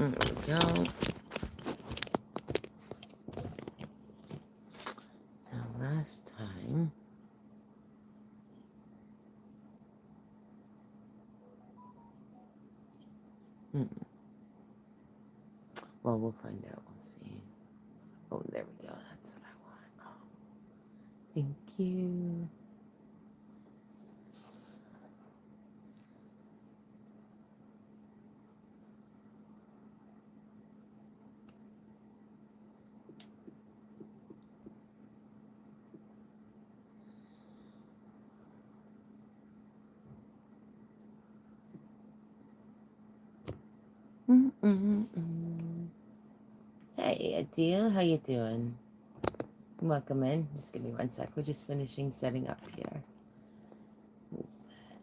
There we go. Now, last time. Well, we'll find out. We'll see. Oh, there we go. That's what I want. Oh, thank you. Hey, Adil, how you doing? Welcome in. Just give me 1 sec. We're just finishing setting up here. Who's that?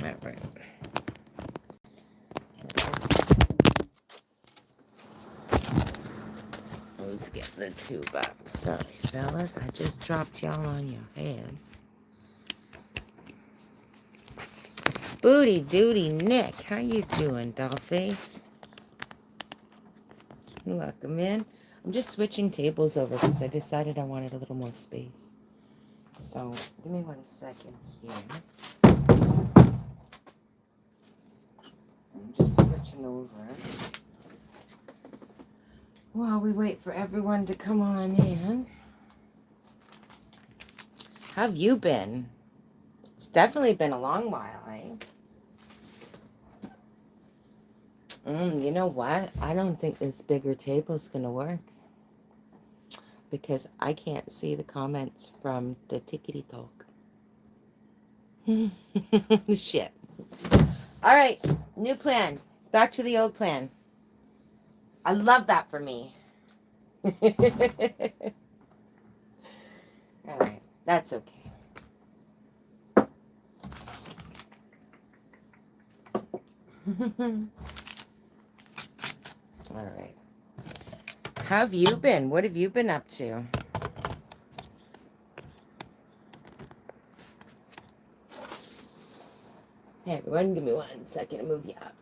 All right. Let's get the tube up. Sorry, fellas. I just dropped y'all on your heads. Booty Duty Nick, how you doing, dollface? Welcome in. I'm just switching tables over because I decided I wanted a little more space. So, give me 1 second here. I'm just switching over while we wait for everyone to come on in. How have you been? It's definitely been a long while, eh? You know what? I don't think this bigger table is going to work because I can't see the comments from the tickety talk. Shit. All right, new plan. Back to the old plan. I love that for me. All right, that's okay. All right. How have you been? What have you been up to? Hey, everyone, give me 1 second to move you up.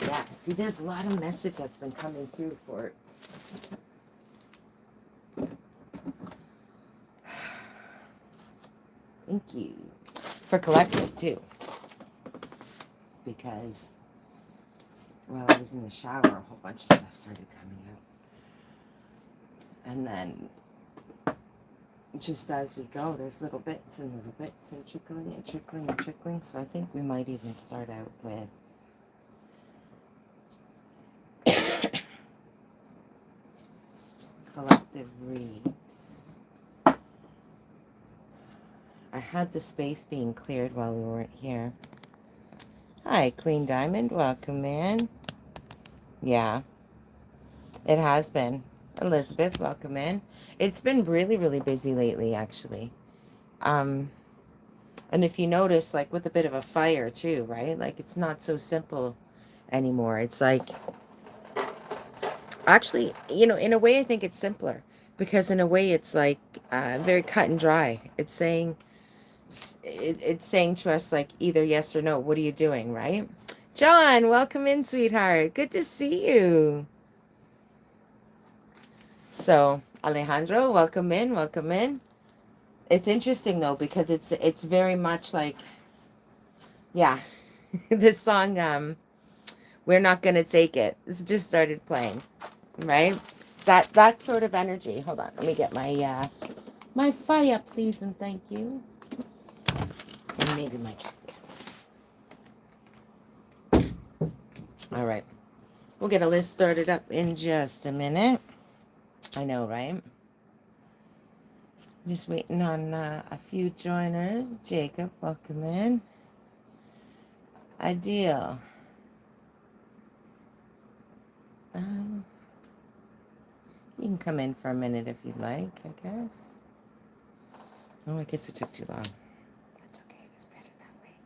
Yeah, see, there's a lot of message that's been coming through for it. Thank you. For collective, too. Because while I was in the shower, a whole bunch of stuff started coming out. And then, just as we go, there's little bits and trickling and trickling and trickling. So I think we might even start out with collective read. I had the space being cleared while we weren't here. Hi, Queen Diamond. Welcome in. Yeah, it has been. Elizabeth, welcome in. It's been really, really busy lately, actually. And if you notice, like, with a bit of a fire, too, right? Like, it's not so simple anymore. It's like, actually, you know, in a way, I think it's simpler. Because in a way, it's like very cut and dry. It's saying to us, like, either yes or no. What are you doing, right? John, welcome in, sweetheart. Good to see you. So, Alejandro, welcome in, welcome in. It's interesting, though, because it's very much like, yeah, this song, We're Not Gonna Take It. This just started playing, right? It's that sort of energy. Hold on, let me get my my fire, please, and thank you. And maybe my drink. All right. We'll get a list started up in just a minute. I know, right? Just waiting on a few joiners. Jacob, welcome in. Ideal. You can come in for a minute if you'd like, I guess. Oh, I guess it took too long. That's okay. It's better that way.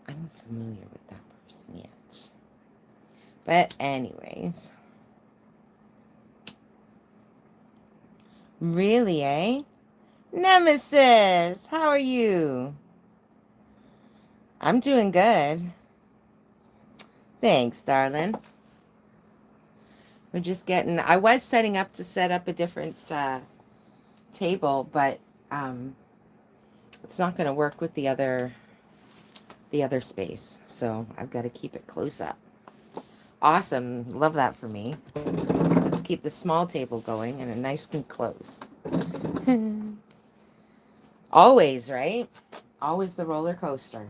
I'm familiar with that person yet. But anyways. Really, eh? Nemesis, how are you? I'm doing good. Thanks, darling. We're just getting, I was setting up to set up a different table, but it's not going to work with the other space. So I've got to keep it close up. Awesome. Love that for me. Let's keep the small table going and a nice and close. Always, right? Always the roller coaster.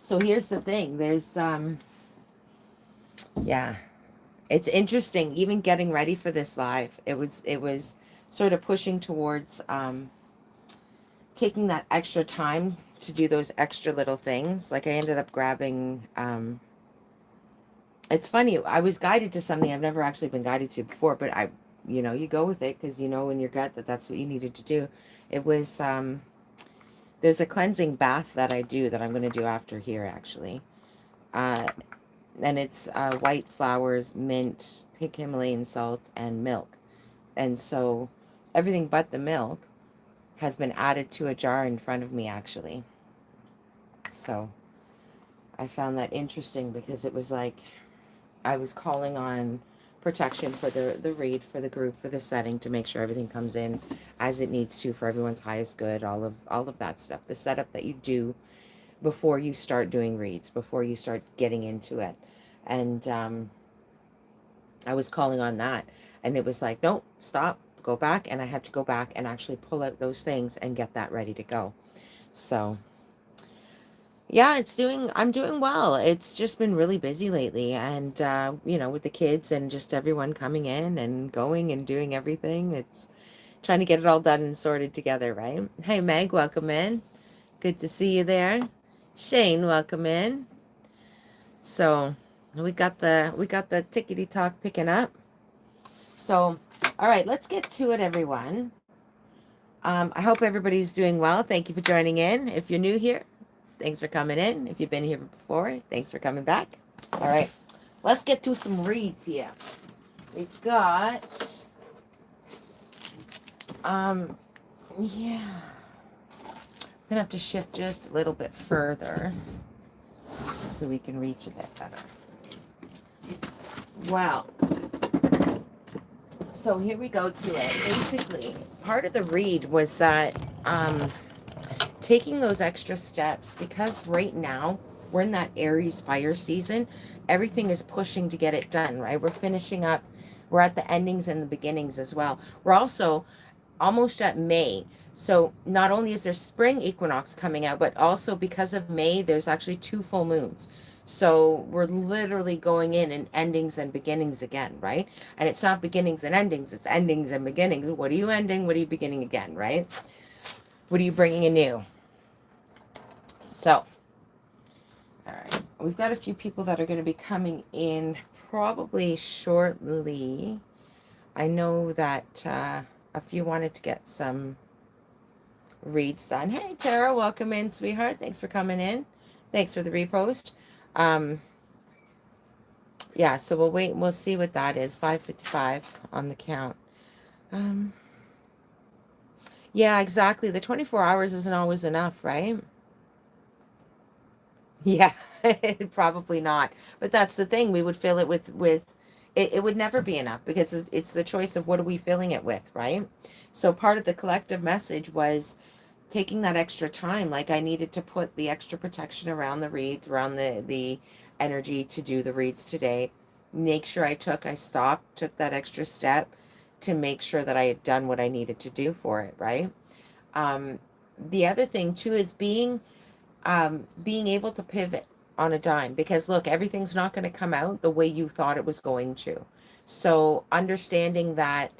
So here's the thing. There's, yeah, it's interesting. Even getting ready for this live, it was sort of pushing towards, taking that extra time to do those extra little things. Like I ended up grabbing, it's funny. I was guided to something I've never actually been guided to before, but you go with it because you know in your gut that that's what you needed to do. It was, there's a cleansing bath that I do that I'm going to do after here, actually. And it's white flowers, mint, pink Himalayan salt, and milk. And so everything but the milk has been added to a jar in front of me, actually. So I found that interesting because it was like I was calling on protection for the read, for the group, for the setting, to make sure everything comes in as it needs to for everyone's highest good, all of that stuff. The setup that you do before you start doing reads, before you start getting into it. And I was calling on that, and it was like, nope, stop, go back. And I had to go back and actually pull out those things and get that ready to go. So yeah, I'm doing well. It's just been really busy lately. And, with the kids and just everyone coming in and going and doing everything, it's trying to get it all done and sorted together, right? Hey, Meg, welcome in. Good to see you there. Shane, welcome in. So we got the tickety talk picking up. So, all right, let's get to it, everyone. I hope everybody's doing well. Thank you for joining in. If you're new here, thanks for coming in. If you've been here before, thanks for coming back. All right, let's get to some reads here. We've got, yeah. I'm going to have to shift just a little bit further so we can reach a bit better. Wow. So here we go to it. Basically, part of the read was that taking those extra steps, because right now we're in that Aries fire season. Everything is pushing to get it done, right? We're finishing up. We're at the endings and the beginnings as well. We're also almost at May. So not only is there spring equinox coming out, but also because of May, there's actually 2 full moons. So we're literally going in endings and beginnings again, right? And it's not beginnings and endings, it's endings and beginnings. What are you ending? What are you beginning again, right? What are you bringing anew? So, all right. We've got a few people that are going to be coming in probably shortly. I know that a few wanted to get some reads done. Hey, Tara, welcome in, sweetheart. Thanks for coming in. Thanks for the repost. Yeah, so we'll wait and we'll see what that is. 5:55 on the count. Yeah, exactly. The 24 hours isn't always enough, right? Yeah, probably not. But that's the thing. We would fill it with it would never be enough because it's the choice of what are we filling it with, right? So part of the collective message was taking that extra time. Like I needed to put the extra protection around the reads, around the energy to do the reads today. Make sure I stopped, took that extra step to make sure that I had done what I needed to do for it, right? The other thing too is being able to pivot on a dime, because look, everything's not going to come out the way you thought it was going to. So understanding that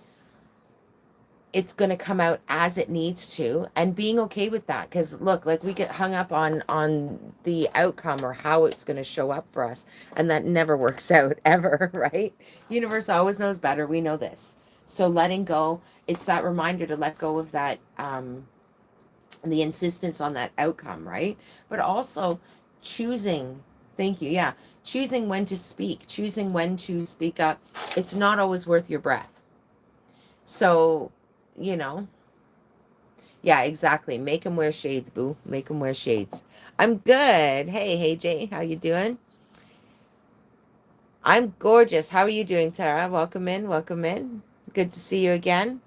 it's going to come out as it needs to and being okay with that. Because look, like we get hung up on the outcome or how it's going to show up for us. And that never works out ever, right? Universe always knows better. We know this. So letting go, it's that reminder to let go of that, the insistence on that outcome, right? But also choosing, thank you, yeah, choosing when to speak, choosing when to speak up. It's not always worth your breath. So, you know, yeah, exactly. Make them wear shades, boo. Make them wear shades. I'm good. Hey, Jay, how you doing? I'm gorgeous. How are you doing, Tara? Welcome in. Welcome in. Good to see you again.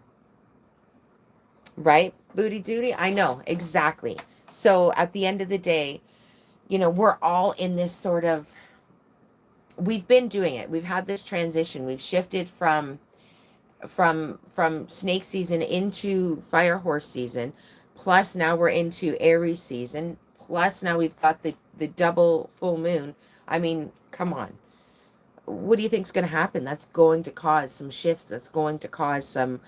Right? Booty duty? I know. Exactly. So at the end of the day, you know, we're all in this sort of, we've been doing it. We've had this transition. We've shifted from snake season into fire horse season. Plus now we're into Aries season. Plus now we've got the double full moon. I mean, come on. What do you think's going to happen? That's going to cause some shifts. That's going to cause some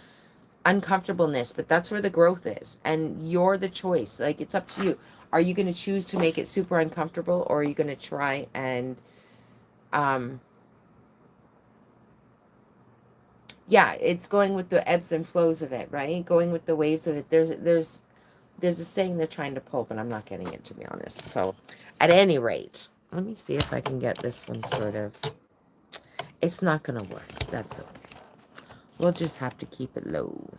uncomfortableness, but that's where the growth is. And you're the choice. Like, it's up to you. Are you going to choose to make it super uncomfortable, or are you going to try and, yeah, it's going with the ebbs and flows of it, right? Going with the waves of it. There's a saying they're trying to pull, but I'm not getting it, to be honest. So at any rate, let me see if I can get this one sort of, it's not going to work. That's okay. We'll just have to keep it low.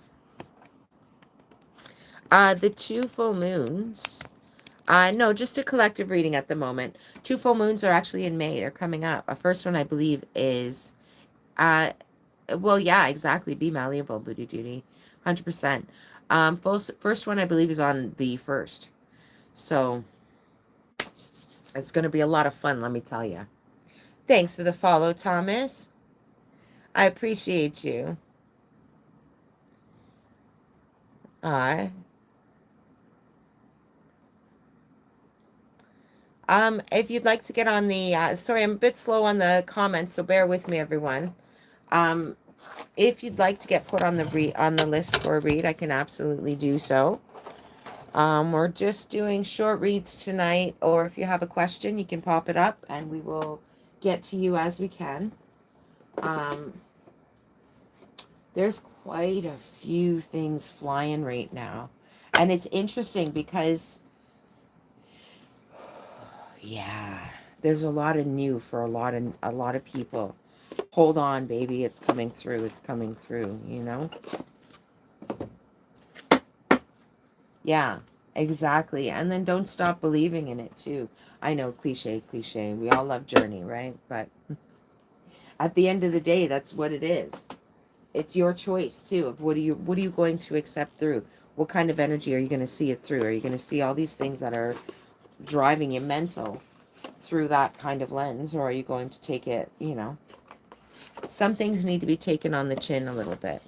The 2 full moons, no, just a collective reading at the moment. 2 full moons are actually in May. They're coming up. A first one, I believe, is, well, yeah, exactly. Be malleable, booty duty. 100%. First one, I believe, is on the 1st. So it's going to be a lot of fun, let me tell you. Thanks for the follow, Thomas. I appreciate you. If you'd like to get on the, sorry, I'm a bit slow on the comments, so bear with me, everyone. If you'd like to get put on the list for a read, I can absolutely do so. We're just doing short reads tonight, or if you have a question, you can pop it up, and we will get to you as we can. There's quite a few things flying right now, and it's interesting because, yeah, there's a lot of new for a lot of people. Hold on, baby, it's coming through. It's coming through, you know? Yeah, exactly. And then don't stop believing in it too. I know, cliche. We all love Journey, right? But at the end of the day, that's what it is. It's your choice too of what are you going to accept through? What kind of energy are you going to see it through? Are you going to see all these things that are driving you mental through that kind of lens, or are you going to take it, you know? Some things need to be taken on the chin a little bit,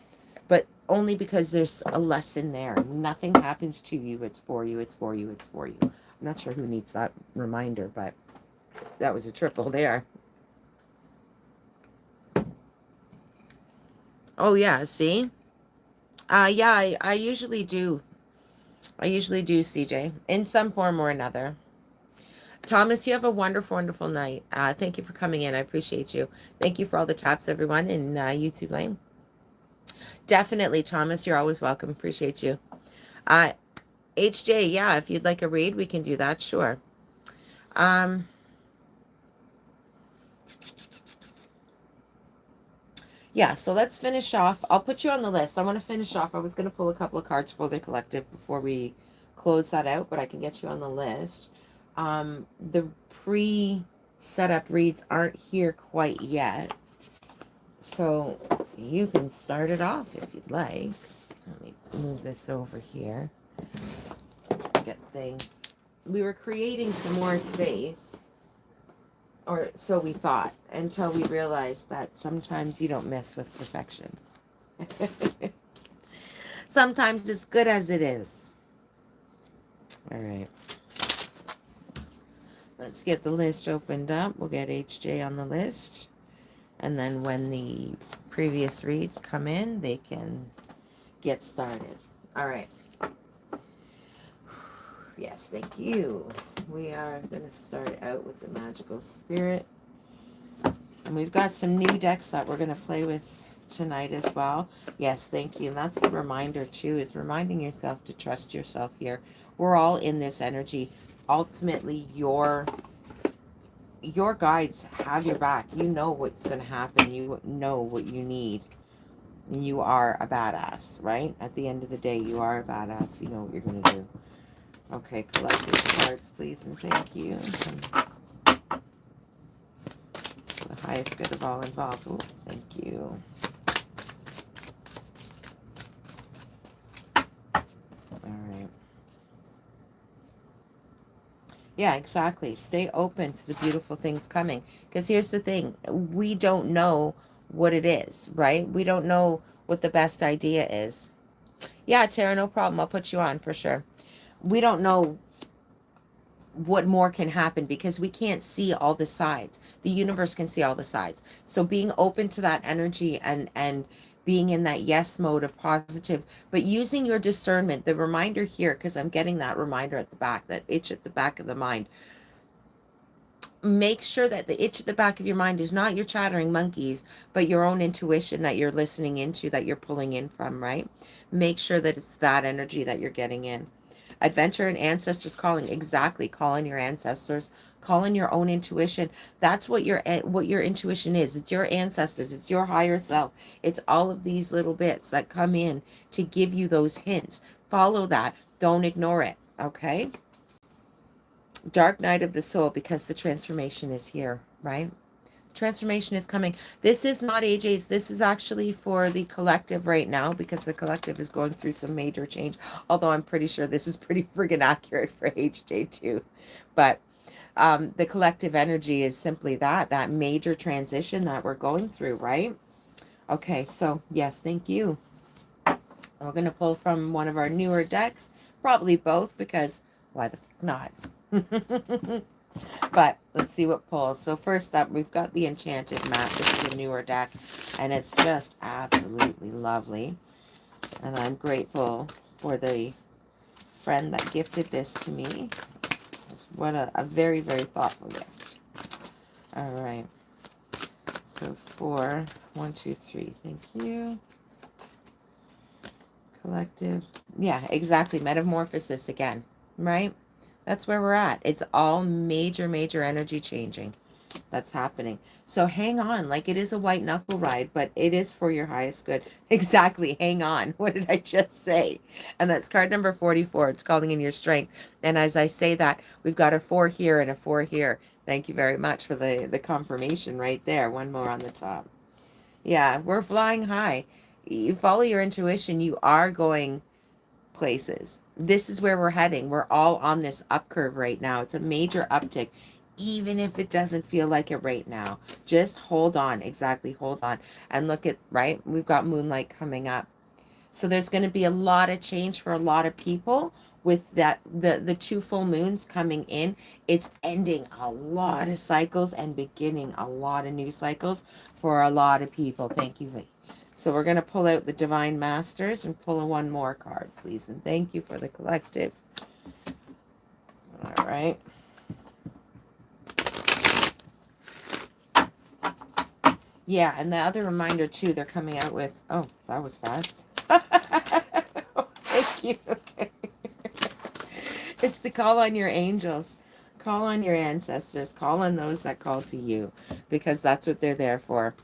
but only because there's a lesson there. Nothing happens to you. It's for you. It's for you. It's for you. I'm not sure who needs that reminder, but that was a triple there. Oh, yeah. See? Yeah, I usually do. I usually do, CJ, in some form or another. Thomas, you have a wonderful, wonderful night. Thank you for coming in. I appreciate you. Thank you for all the taps, everyone, in YouTube lane. Definitely, Thomas. You're always welcome. Appreciate you. HJ, yeah, if you'd like a read, we can do that. Sure. Yeah, so let's finish off. I'll put you on the list. I want to finish off. I was going to pull a couple of cards for the collective before we close that out, but I can get you on the list. The pre-setup reads aren't here quite yet, so you can start it off if you'd like. Let me move this over here. Get things. We were creating some more space, or so we thought, until we realized that sometimes you don't mess with perfection. Sometimes it's good as it is. All right. Let's get the list opened up. We'll get HJ on the list. And then when the previous reads come in, they can get started. All right. Yes, thank you. We are going to start out with the Magical Spirit. And we've got some new decks that we're going to play with tonight as well. Yes, thank you. And that's the reminder too, is reminding yourself to trust yourself here. We're all in this energy ultimately your guides have your back. You know what's going to happen. You know what you need. And you are a badass, right? At the end of the day, you are a badass. You know what you're going to do. Okay, collective cards, please, and thank you. The highest good of all involved. Ooh, thank you. All right. Yeah, exactly. Stay open to the beautiful things coming. Because here's the thing. We don't know what it is, right? We don't know what the best idea is. Yeah, Tara, no problem. I'll put you on for sure. We don't know what more can happen because we can't see all the sides. The universe can see all the sides. So being open to that energy and being in that yes mode of positive, but using your discernment, the reminder here, because I'm getting that reminder at the back, that itch at the back of the mind. Make sure that the itch at the back of your mind is not your chattering monkeys, but your own intuition that you're listening into, that you're pulling in from, right? Make sure that it's that energy that you're getting in. Adventure and ancestors calling. Exactly. Call in your ancestors. Call in your own intuition. That's what your intuition is. It's your ancestors. It's your higher self. It's all of these little bits that come in to give you those hints. Follow that. Don't ignore it. Okay? Dark night of the soul, because the transformation is here, right? Transformation is coming. This is not AJ's. This is actually for the collective right now, because the collective is going through some major change. Although I'm pretty sure this is pretty friggin' accurate for HJ too. But the collective energy is simply that major transition that we're going through, right? Okay, so yes, thank you. We're going to pull from one of our newer decks. Probably both, because why the fuck not? But let's see what pulls. So first up, we've got the Enchanted Map. This is a newer deck, and it's just absolutely lovely. And I'm grateful for the friend that gifted this to me. What a very, very thoughtful gift. All right. So 4, 1, 2, 3. Thank you. Collective. Yeah, exactly. Metamorphosis again, right? That's where we're at. It's all major, major energy changing that's happening. So hang on. Like, it is a white knuckle ride, but it is for your highest good. Exactly. Hang on. What did I just say? And that's card number 44. It's calling in your strength. And as I say that, we've got a 4 here and a 4 here. Thank you very much for the confirmation right there. One more on the top. Yeah, we're flying high. You follow your intuition. You are going places. This is where we're heading. We're all on this up curve right now. It's a major uptick, even if it doesn't feel like it right now. Just hold on. Exactly. Hold on. And look at, right? We've got moonlight coming up. So there's going to be a lot of change for a lot of people with that, the 2 full moons coming in. It's ending a lot of cycles and beginning a lot of new cycles for a lot of people. Thank you. So we're going to pull out the Divine Masters and pull one more card, please. And thank you for the collective. All right. Yeah, and the other reminder, too, they're coming out with... Oh, that was fast. Thank you. Okay. It's to call on your angels. Call on your ancestors. Call on those that call to you, because that's what they're there for.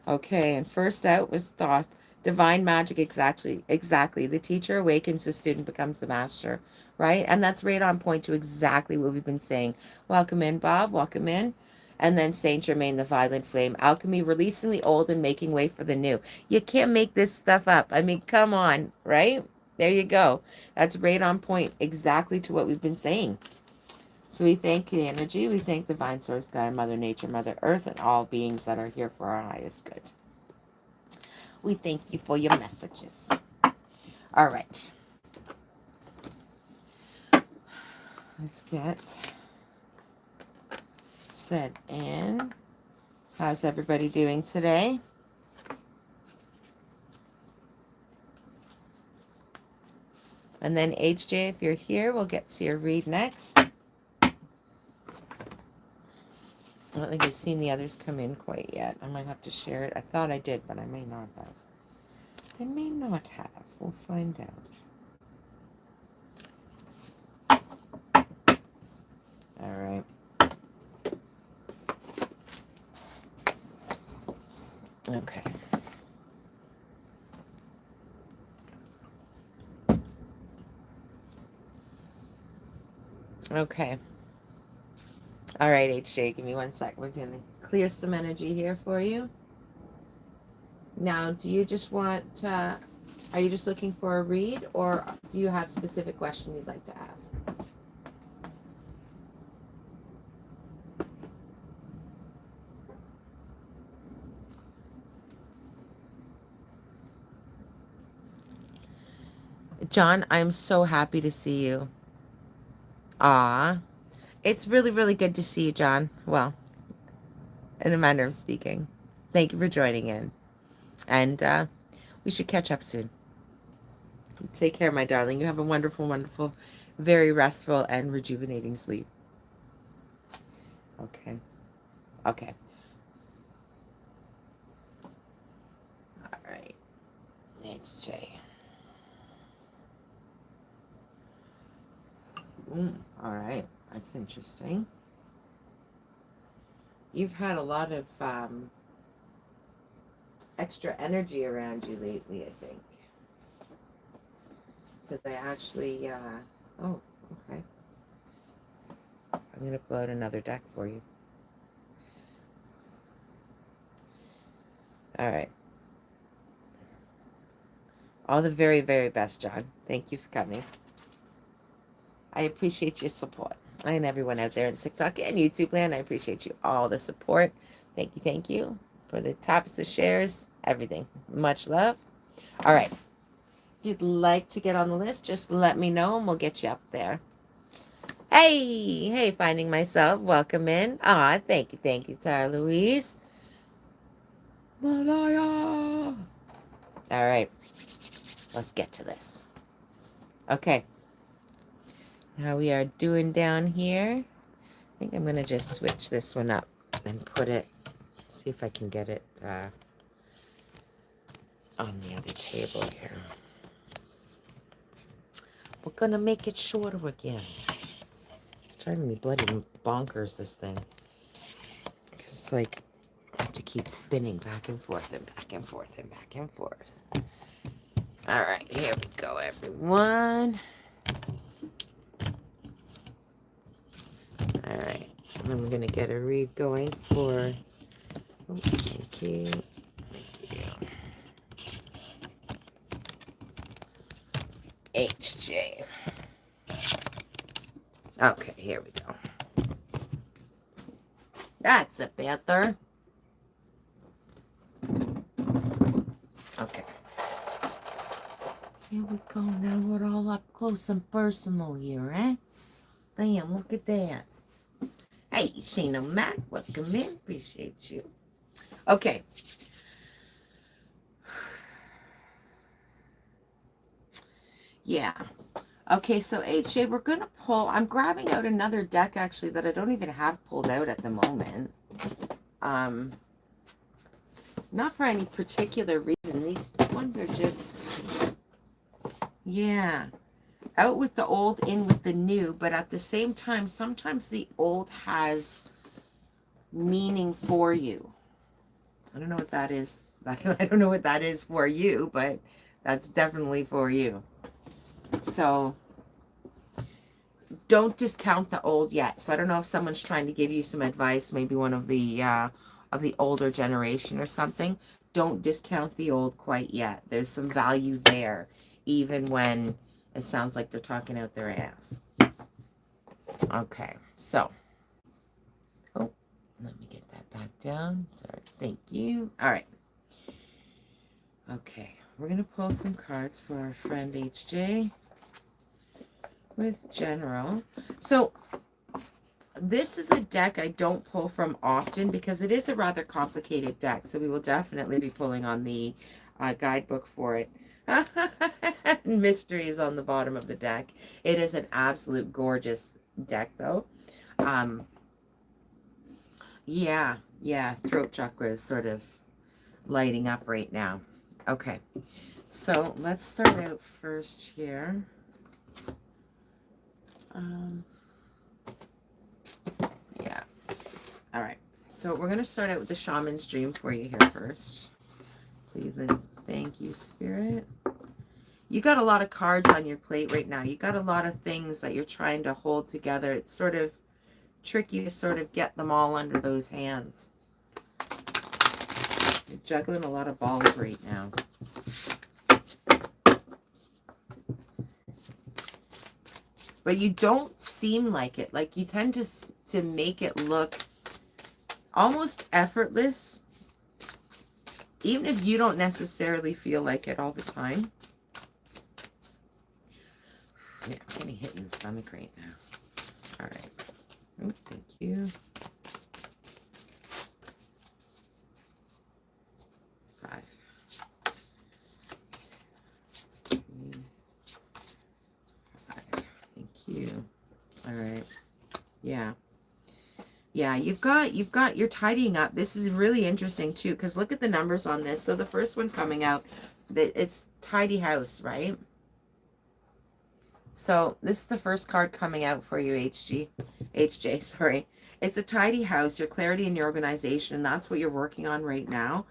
Okay, and first out was Thoth. Divine magic, exactly. The teacher awakens, the student becomes the master, right? And that's right on point to exactly what we've been saying. Welcome in, Bob. Welcome in. And then Saint Germain, the violent flame. Alchemy, releasing the old and making way for the new. You can't make this stuff up. I mean, come on, right? There you go. That's right on point, exactly to what we've been saying. So we thank the energy. We thank Divine Source, God, Mother Nature, Mother Earth, and all beings that are here for our highest good. We thank you for your messages. All right. Let's get set in. How's everybody doing today? And then HJ, if you're here, we'll get to your read next. I don't think I've seen the others come in quite yet. I might have to share it. I thought I did, but I may not have. I may not have. We'll find out. Okay. All right, HJ, give me 1 sec. We're going to clear some energy here for you. Now, do you just want, are you just looking for a read, or do you have a specific question you'd like to ask? John, I'm so happy to see you. Ah, it's really, really good to see you, John. Well, in a manner of speaking. Thank you for joining in. And we should catch up soon. Take care, my darling. You have a wonderful, wonderful, very restful and rejuvenating sleep. Okay. Okay. All right. HJ. All right. That's interesting. You've had a lot of extra energy around you lately, I think. Because I actually, oh, okay. I'm going to pull out another deck for you. All right. All the very, very best, John. Thank you for coming. I appreciate your support. And everyone out there in TikTok and YouTube land, I appreciate you all the support. Thank you for the taps, the shares, everything. Much love. All right. If you'd like to get on the list, just let me know and we'll get you up there. Hey, finding myself. Welcome in. Aw, thank you, Tara Louise. Malaya. All right. Let's get to this. Okay. How we are doing down here. I think I'm going to just switch this one up and put it, see if I can get it on the other table here. We're going to make it shorter again. It's driving me bloody bonkers, this thing. It's like I have to keep spinning back and forth and back and forth and back and forth. All right, here we go, everyone. All right, and then we're going to get a read going for, oh, thank you. HJ. Okay, here we go. That's a better. Okay. Here we go. Now we're all up close and personal here, eh? Damn, look at that. Hey, Sheena Mac, welcome in. Appreciate you. Okay. Yeah. Okay, so HJ, we're going to pull. I'm grabbing out another deck, actually, that I don't even have pulled out at the moment. Not for any particular reason. These ones are just, yeah. Out with the old, in with the new, but at the same time, sometimes the old has meaning for you. I don't know what that is. I don't know what that is for you, but that's definitely for you. So don't discount the old yet. So I don't know if someone's trying to give you some advice, maybe one of the older generation or something. Don't discount the old quite yet. There's some value there, even when it sounds like they're talking out their ass. Okay, so, oh, let me get that back down. Sorry, thank you. All right. Okay, we're going to pull some cards for our friend HJ with General. So, this is a deck I don't pull from often because it is a rather complicated deck. So, we will definitely be pulling on the guidebook for it. Mysteries on the bottom of the deck. It is an absolute gorgeous deck, though. Yeah, throat chakra is sort of lighting up right now. Okay, so let's start out first here. Yeah, all right. So we're going to start out with the Shaman's Dream for you here first. Please and thank you, Spirit. You got a lot of cards on your plate right now. You got a lot of things that you're trying to hold together. It's sort of tricky to sort of get them all under those hands. You're juggling a lot of balls right now. But you don't seem like it. Like you tend to make it look almost effortless, even if you don't necessarily feel like it all the time. Yeah, I'm getting hit in the stomach right now. All right. Oh, thank you. 5. 3, 5. Thank you. All right. Yeah. Yeah, you're tidying up. This is really interesting too, because look at the numbers on this. So the first one coming out, it's tidy house, right? So this is the first card coming out for you, HJ, sorry. It's a tidy house, your clarity and your organization, and that's what you're working on right now.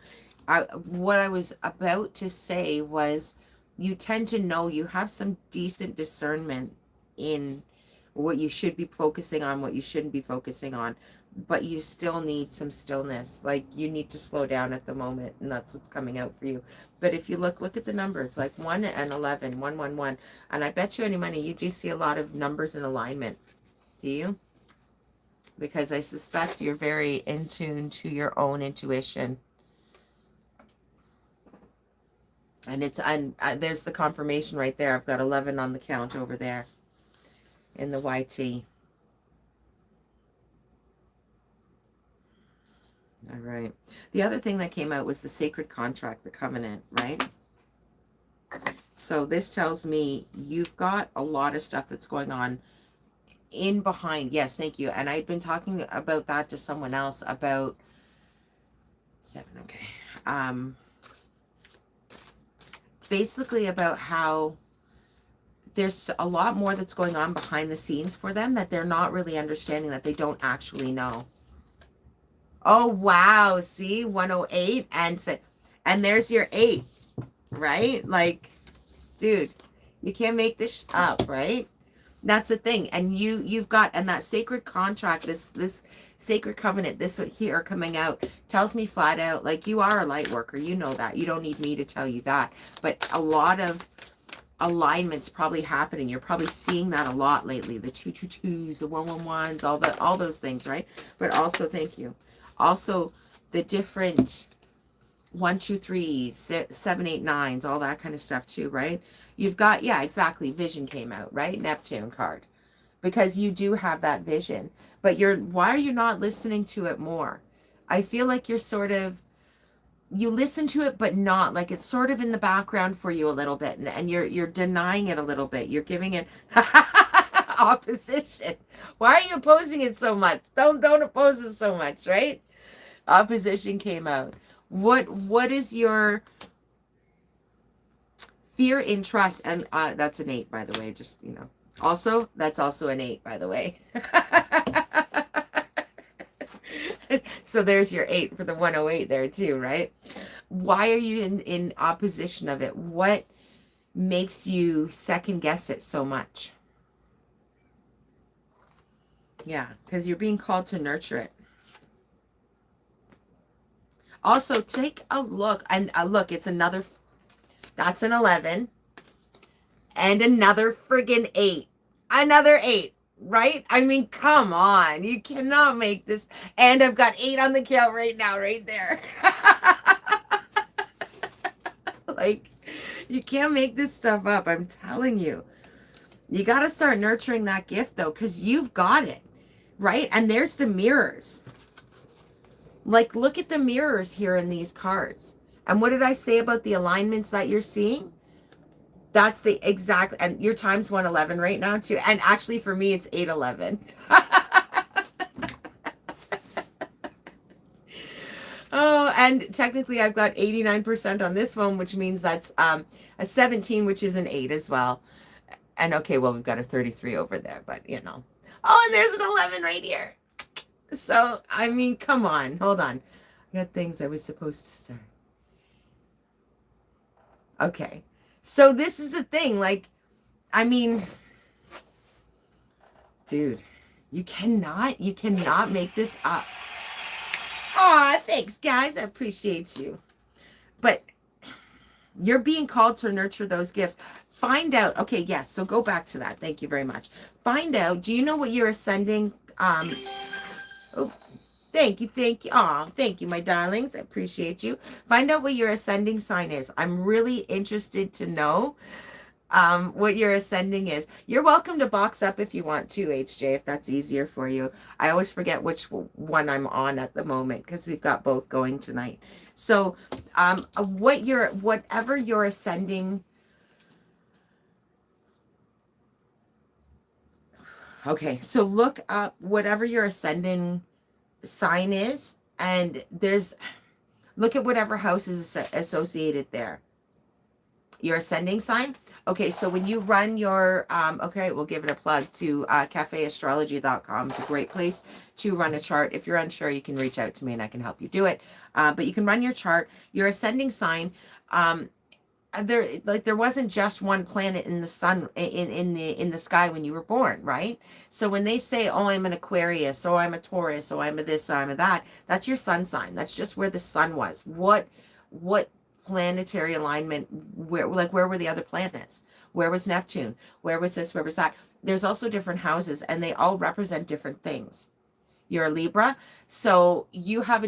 What I was about to say was you tend to know you have some decent discernment in what you should be focusing on, what you shouldn't be focusing on, but you still need some stillness. Like you need to slow down at the moment, and that's what's coming out for you. But if you look at the numbers, like 1 and 11, 1, 1, 1, and I bet you any money you do see a lot of numbers in alignment. Do you? Because I suspect you're very in tune to your own intuition. And there's the confirmation right there. I've got 11 on the count over there in the YT. All right. The other thing that came out was the sacred contract, the covenant, right? So this tells me you've got a lot of stuff that's going on in behind. Yes, thank you. And I'd been talking about that to someone else about 7, okay. Basically about how there's a lot more that's going on behind the scenes for them that they're not really understanding, that they don't actually know. Oh, wow. See, 108 and there's your 8, right? Like, dude, you can't make this up, right? That's the thing. And you've got, and that sacred contract, this sacred covenant, this one here coming out tells me flat out, like, you are a light worker. You know that. You don't need me to tell you that. But a lot of alignments probably happening. You're probably seeing that a lot lately. The 222s, the 111s, all those things, right? But also, thank you. Also, the different 1, 2, 3s, 7, 8, 9s, all that kind of stuff too, right? You've got, yeah, exactly. Vision came out, right? Neptune card. Because you do have that vision. But why are you not listening to it more? I feel like you're sort of, you listen to it, but not, like it's sort of in the background for you a little bit, and you're denying it a little bit. You're giving it opposition. Why are you opposing it so much? Don't oppose it so much, right? Opposition came out. What is your fear in trust? And that's an 8, by the way, just, you know. Also, that's also an 8, by the way. So there's your 8 for the 108 there too, right? Why are you in opposition of it? What makes you second guess it so much? Yeah, because you're being called to nurture it. Also, take a look, and look, it's another, that's an 11, and another friggin' 8. Another 8, right? I mean, come on. You cannot make this, and I've got 8 on the count right now, right there. Like, you can't make this stuff up, I'm telling you. You got to start nurturing that gift, though, because you've got it, right? And there's the mirrors. Like, look at the mirrors here in these cards. And what did I say about the alignments that you're seeing? That's the exact, and your time's 111 right now, too. And actually, for me, it's 811. Oh, and technically, I've got 89% on this one, which means that's a 17, which is an 8 as well. And okay, well, we've got a 33 over there, but, you know. Oh, and there's an 11 right here. So, I mean, come on. Hold on. I got things I was supposed to say. Okay. So this is the thing. Like, I mean, dude, you cannot make this up. Aw, thanks, guys. I appreciate you. But you're being called to nurture those gifts. Find out. Okay, yes. So go back to that. Thank you very much. Find out. Do you know what your ascending? Oh, thank you, thank you. Aw, thank you, my darlings. I appreciate you. Find out what your ascending sign is. I'm really interested to know what your ascending is. You're welcome to box up if you want to, HJ, if that's easier for you. I always forget which one I'm on at the moment because we've got both going tonight. So whatever your ascending, okay, so look up whatever your ascending sign is, and look at whatever house is associated there. Your ascending sign. Okay, so when you run your, okay, we'll give it a plug to cafeastrology.com. It's a great place to run a chart. If you're unsure, you can reach out to me and I can help you do it. But you can run your chart, your ascending sign. There wasn't just one planet in the sun in the sky when you were born, right? So when they say, oh, I'm an Aquarius, or I'm a Taurus, or I'm a this, or I'm a that, that's your sun sign. That's just where the sun was. What planetary alignment, where were the other planets? Where was Neptune? Where was this? Where was that? There's also different houses and they all represent different things. You're a Libra, so you have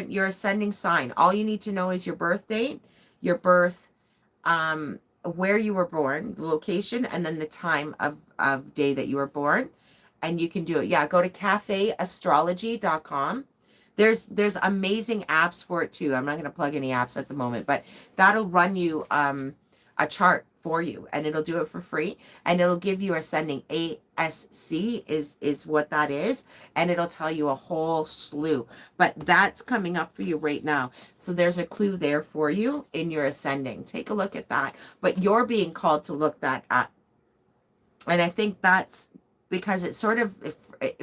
your ascending sign. All you need to know is your birth date, your birth, where you were born, the location, and then the time of day that you were born, and you can do it. Yeah, go to cafeastrology.com. There's amazing apps for it too. I'm not going to plug any apps at the moment, but that'll run you a chart for you, and it'll do it for free, and it'll give you ascending. ASC is what that is, and it'll tell you a whole slew. But that's coming up for you right now. So there's a clue there for you in your ascending. Take a look at that. But you're being called to look that up. And I think that's because it's sort of,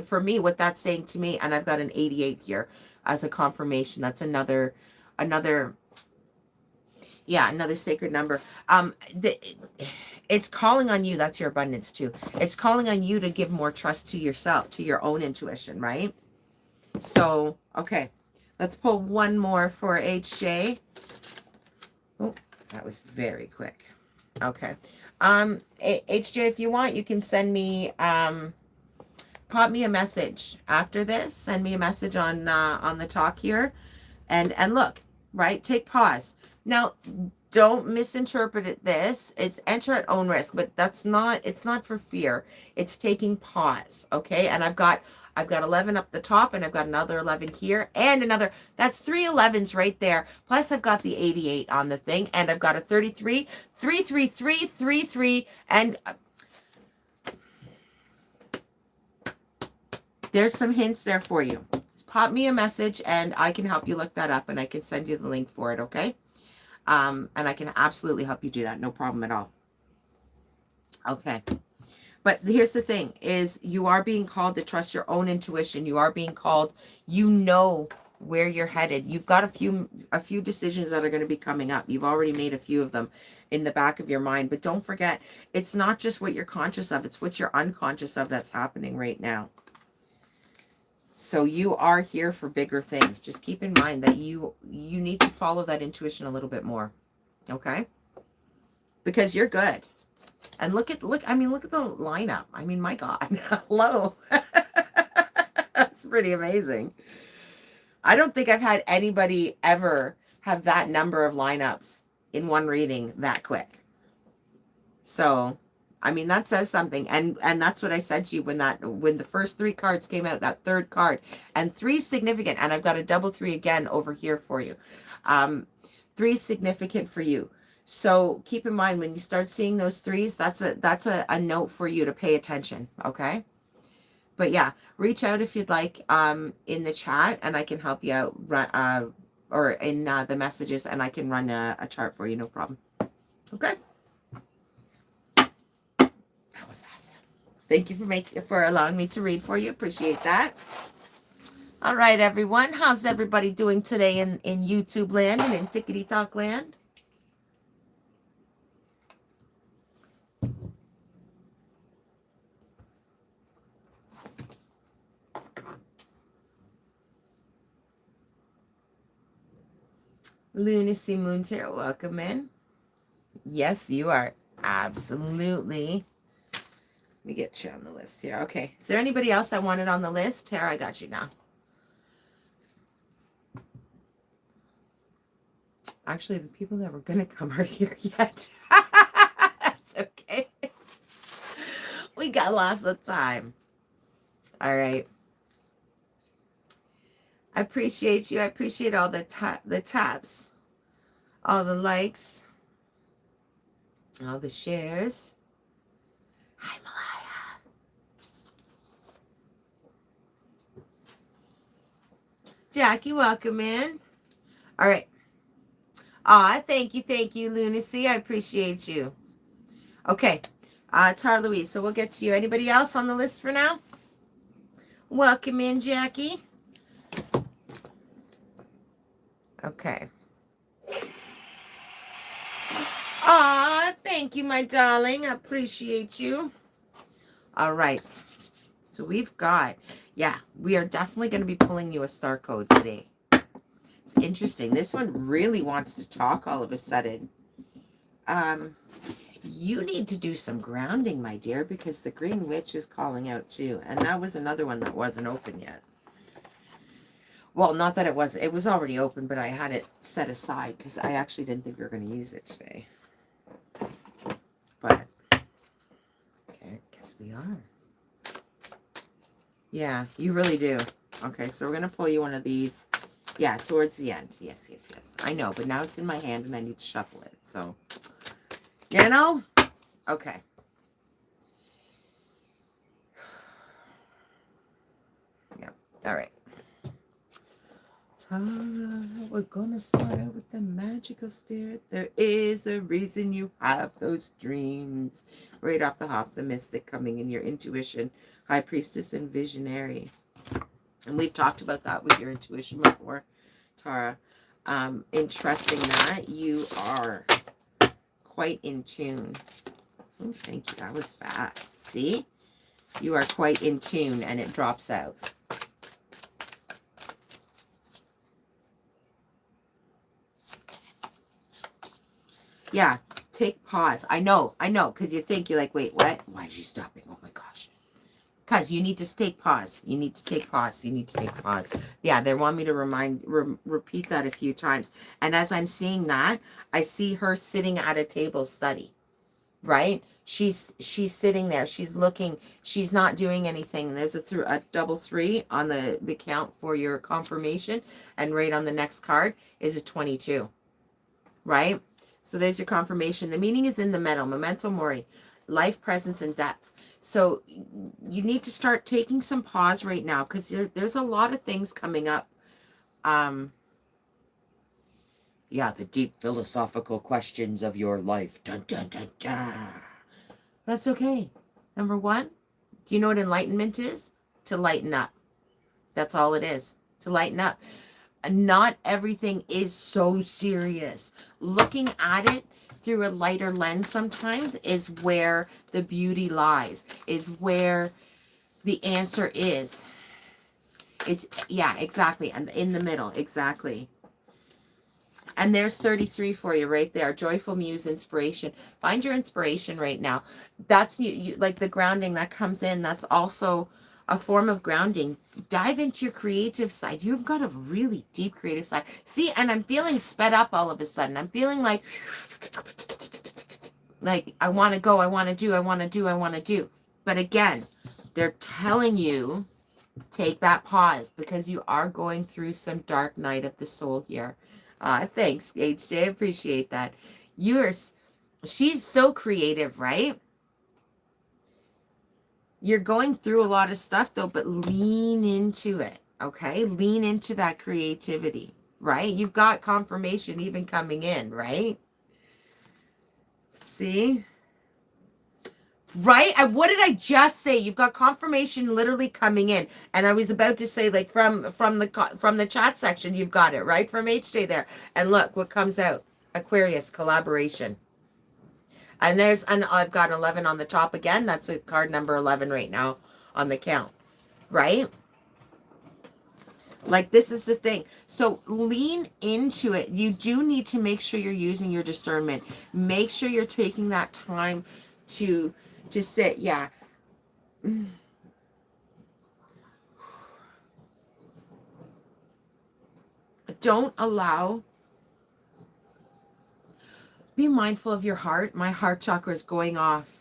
for me, what that's saying to me, and I've got an 88 here as a confirmation. That's another sacred number. It's calling on you. That's your abundance too. It's calling on you to give more trust to yourself, to your own intuition, right? So, okay, let's pull one more for HJ. Oh, that was very quick. Okay. HJ, if you want, you can send me, pop me a message after this. Send me a message on the talk here, and look, right. Take pause. Now, don't misinterpret this. It's enter at own risk, but it's not for fear. It's taking pause. Okay. And I've got 11 up the top, and I've got another 11 here, and another, that's 3 11s right there. Plus I've got the 88 on the thing, and I've got a 33, 333, 33, and there's some hints there for you. Pop me a message and I can help you look that up, and I can send you the link for it. Okay. And I can absolutely help you do that. No problem at all. Okay. But here's the thing is you are being called to trust your own intuition. You are being called, you know where you're headed. You've got a few decisions that are going to be coming up. You've already made a few of them in the back of your mind. But don't forget, it's not just what you're conscious of. It's what you're unconscious of that's happening right now. So you are here for bigger things. Just keep in mind that you need to follow that intuition a little bit more. Okay? Because you're good. And look at the lineup. I mean, my God. Hello. That's pretty amazing. I don't think I've had anybody ever have that number of lineups in one reading that quick. So, I mean, that says something. And that's what I said to you when the first 3 cards came out, that third card, and 3 significant, and I've got a double 3 again over here for you. 3 significant for you. So keep in mind when you start seeing those 3s, that's a note for you to pay attention. Okay. But yeah, reach out if you'd like, in the chat, and I can help you out, or in the messages, and I can run a chart for you. No problem. Okay. That was awesome. Thank you for allowing me to read for you. Appreciate that. All right, everyone. How's everybody doing today in YouTube land and in Tickety Talk land? Lunacy Moon Tarot, welcome in. Yes, you are absolutely. Let me get you on the list here. Okay. Is there anybody else I wanted on the list? Tara, I got you now. Actually, the people that were going to come aren't here yet. That's okay. We got lots of time. All right. I appreciate you. I appreciate all the taps, all the likes, all the shares. Hi, Malaya. Jackie, welcome in. All right. Thank you, Lunacy. I appreciate you. Okay. Tara Louise, so we'll get to you. Anybody else on the list for now? Welcome in, Jackie. Okay. Thank you, my darling. I appreciate you. All right. So we've got, we are definitely going to be pulling you a star code today. It's interesting. This one really wants to talk all of a sudden. You need to do some grounding, my dear, because the Green Witch is calling out too. And that was another one that wasn't open yet. Well, not that it was already open, but I had it set aside because I actually didn't think we were going to use it today. But, okay, I guess we are. Yeah, you really do. Okay, so we're going to pull you one of these. Yeah, towards the end. Yes. I know, but now it's in my hand and I need to shuffle it. So, you know? Okay. Yep. All right. We're going to start out with the magical spirit. There is a reason you have those dreams. Right off the hop, the mystic coming in, your intuition, high priestess and visionary. And we've talked about that with your intuition before, Tara. In trusting that, you are quite in tune. Oh, thank you. That was fast. See? You are quite in tune, and it drops out. Yeah, take pause. I know, because you think, you're like, wait, what? Why is she stopping? Oh my gosh. Because you need to take pause. You need to take pause. You need to take pause. Yeah, they want me to repeat that a few times. And as I'm seeing that, I see her sitting at a table study, right? She's sitting there. She's looking. She's not doing anything. There's a double 3 on the count for your confirmation. And right on the next card is a 22, right? So there's your confirmation. The meaning is in the middle. Memento mori, life, presence, and depth. So you need to start taking some pause right now because there's a lot of things coming up. Yeah, the deep philosophical questions of your life. Dun, dun, dun, dun. That's okay. Number 1, do you know what enlightenment is? To lighten up. That's all it is. To lighten up. Not everything is so serious. Looking at it through a lighter lens sometimes is where the beauty lies, is where the answer is. It's, yeah, exactly. And in the middle, exactly. And there's 33 for you right there. Joyful muse, inspiration. Find your inspiration right now. That's you like the grounding that comes in. That's also a form of grounding. Dive into your creative side. You've got a really deep creative side. See, and I'm feeling sped up all of a sudden. I'm feeling like I want to go, I want to do. But again, they're telling you, take that pause because you are going through some dark night of the soul here. Thanks, HJ. I appreciate that. She's so creative, right? You're going through a lot of stuff though, but lean into it, okay? Lean into that creativity, right? You've got confirmation even coming in, right? See? Right? What did I just say? You've got confirmation literally coming in. And I was about to say, like, from the chat section, you've got it, right? From HJ there. And look what comes out. Aquarius, collaboration. And I've got 11 on the top again. That's a card number 11 right now on the count, right? Like, this is the thing. So lean into it. You do need to make sure you're using your discernment. Make sure you're taking that time to sit. Yeah. Don't allow, be mindful of your heart. My heart chakra is going off.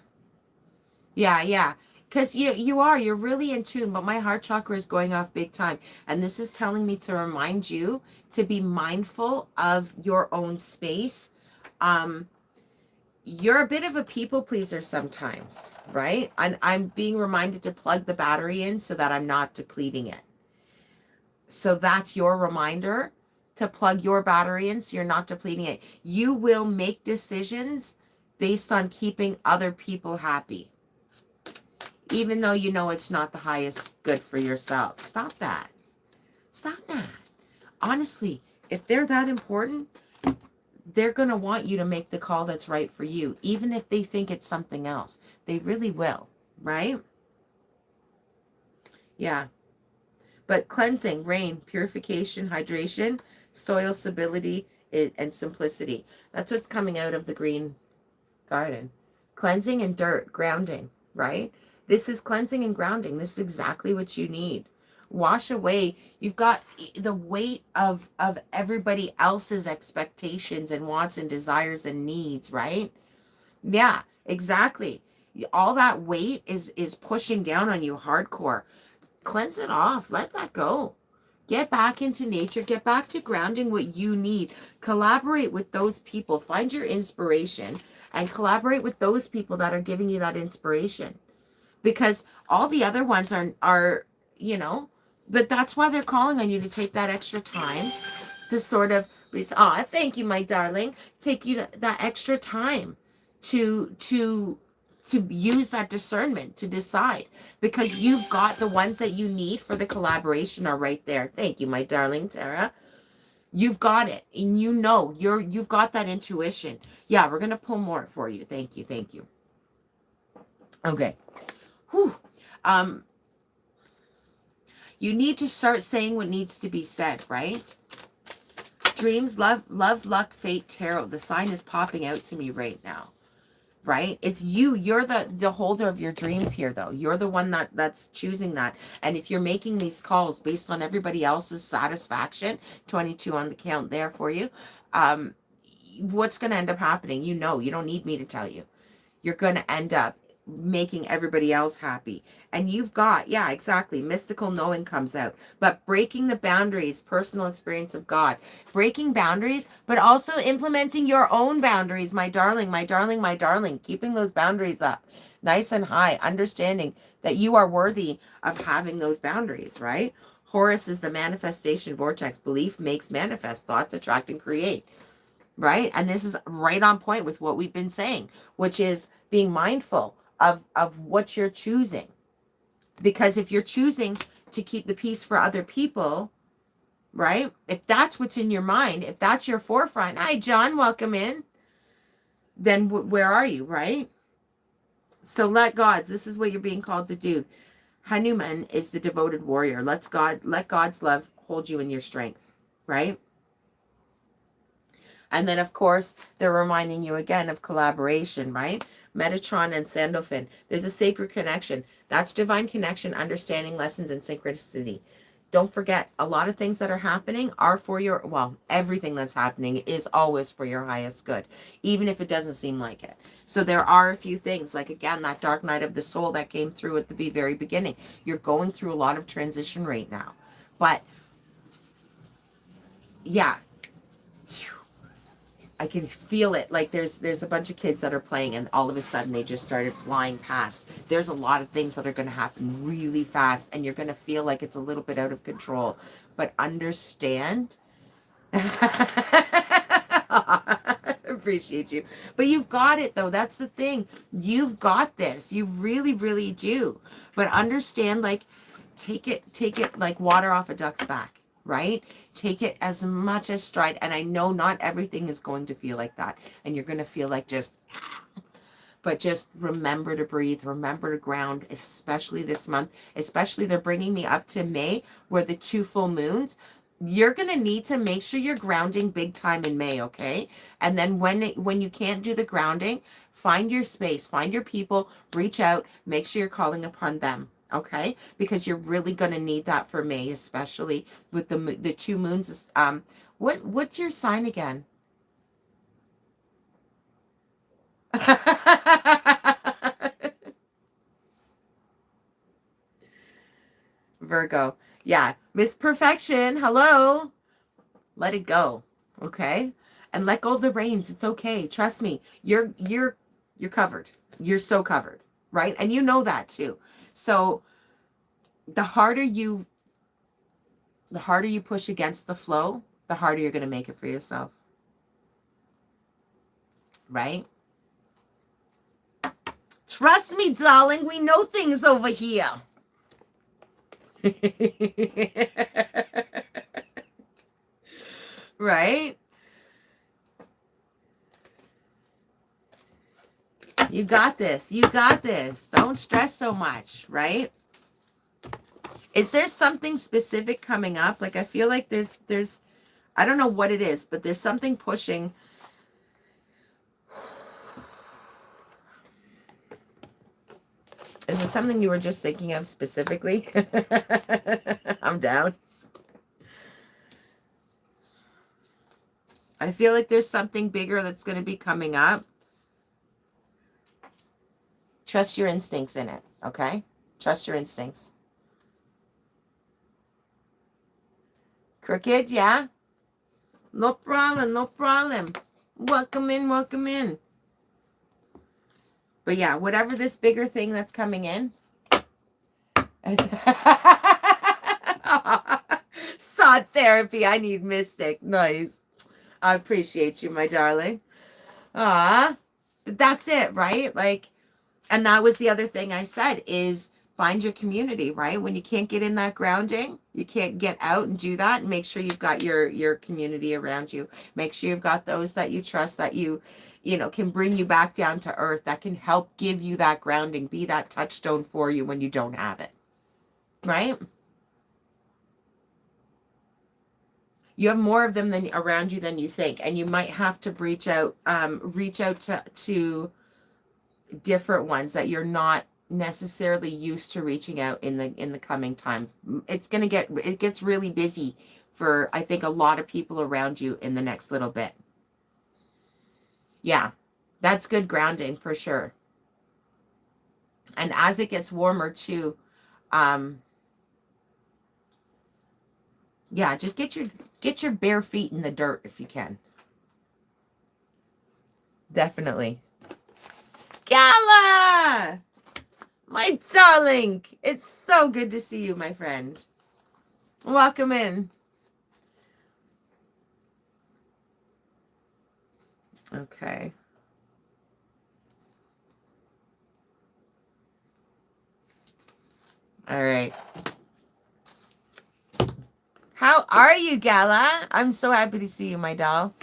Yeah, yeah. Because you're really in tune, but my heart chakra is going off big time. And this is telling me to remind you to be mindful of your own space. You're a bit of a people pleaser sometimes, right? And I'm being reminded to plug the battery in so that I'm not depleting it. So that's your reminder to plug your battery in so you're not depleting it. You will make decisions based on keeping other people happy, even though you know it's not the highest good for yourself. Stop that. Stop that. Honestly, if they're that important, they're going to want you to make the call that's right for you, even if they think it's something else. They really will, right? Yeah. But cleansing, rain, purification, hydration, soil stability, and simplicity. That's what's coming out of the green garden. Cleansing and dirt, grounding, right? This is cleansing and grounding. This is exactly what you need. Wash away. You've got the weight of everybody else's expectations and wants and desires and needs, right? Yeah, exactly. All that weight is pushing down on you hardcore. Cleanse it off. Let that go. Get back into nature. Get back to grounding what you need. Collaborate with those people. Find your inspiration and collaborate with those people that are giving you that inspiration. Because all the other ones are, but that's why they're calling on you to take that extra time to sort of, thank you, my darling. Take you that extra time to use that discernment to decide, because you've got the ones that you need for the collaboration are right there. Thank you, my darling Tara. You've got it, and you've got that intuition. Yeah, we're gonna pull more for you. Thank you. Okay. Whew. You need to start saying what needs to be said, right? Dreams, love, luck, fate, tarot. The sign is popping out to me right now. Right? It's you. You're the holder of your dreams here, though. You're the one that's choosing that. And if you're making these calls based on everybody else's satisfaction, 22 on the count there for you, what's going to end up happening? You don't need me to tell you. You're going to end up making everybody else happy. And you've got, yeah, exactly, mystical knowing comes out. But breaking the boundaries, personal experience of God. Breaking boundaries, but also implementing your own boundaries, my darling, my darling, my darling. Keeping those boundaries up nice and high, understanding that you are worthy of having those boundaries, right? Horus is the manifestation vortex. Belief makes manifest. Thoughts attract and create. Right? And this is right on point with what we've been saying, which is being mindful of what you're choosing. Because if you're choosing to keep the peace for other people, right? If that's what's in your mind, if that's your forefront, hi, John, welcome in. Then where are you, right? So let God's, this is what you're being called to do. Hanuman is the devoted warrior. Let God's love hold you in your strength, right? And then, of course, they're reminding you again of collaboration, right? Metatron and Sandalphon. There's a sacred connection. That's divine connection, understanding, lessons, and synchronicity. Don't forget, a lot of things that are happening are for your, everything that's happening is always for your highest good, even if it doesn't seem like it. So there are a few things, like, again, that dark night of the soul that came through at the very beginning. You're going through a lot of transition right now. But, yeah, I can feel it. Like there's a bunch of kids that are playing and all of a sudden they just started flying past. There's a lot of things that are going to happen really fast and you're going to feel like it's a little bit out of control. But understand. Appreciate you. But you've got it though. That's the thing. You've got this. You really, really do. But understand, like, take it like water off a duck's back. Right? Take it as much as stride. And I know not everything is going to feel like that. And you're going to feel like just, But just remember to breathe, remember to ground, especially this month. Especially they're bringing me up to May, where the 2 full moons, you're going to need to make sure you're grounding big time in May, okay? And then when you can't do the grounding, find your space, find your people, reach out, make sure you're calling upon them, okay? Because you're really going to need that for May, especially with the 2 moons. What's your sign again? Virgo. Yeah. Miss Perfection. Hello. Let it go. Okay? And let go of the reins. It's okay. Trust me. You're covered. You're so covered. Right? And you know that too. So the harder you push against the flow, the harder you're going to make it for yourself. Right? Trust me, darling. We know things over here. Right? You got this. You got this. Don't stress so much, right? Is there something specific coming up? Like, I feel like there's I don't know what it is, but there's something pushing. Is there something you were just thinking of specifically? I'm down. I feel like there's something bigger that's going to be coming up. Trust your instincts in it, okay? Trust your instincts. Crooked, yeah? No problem, no problem. Welcome in, welcome in. But yeah, whatever this bigger thing that's coming in. Sod therapy. I need Mystic. Nice. I appreciate you, my darling. But that's it, right? Like, and that was the other thing I said is find your community, right? When you can't get in that grounding, you can't get out and do that, and make sure you've got your community around you. Make sure you've got those that you trust, that you know, can bring you back down to earth, that can help give you that grounding, be that touchstone for you when you don't have it, right? You have more of them than around you than you think, and you might have to reach out to different ones that you're not necessarily used to reaching out in the coming times. It gets really busy for, I think, a lot of people around you in the next little bit. Yeah, that's good grounding for sure. And as it gets warmer too, yeah, just get your bare feet in the dirt if you can. Definitely. Gala! My darling! It's so good to see you, my friend. Welcome in. Okay. All right. How are you, Gala? I'm so happy to see you, my doll.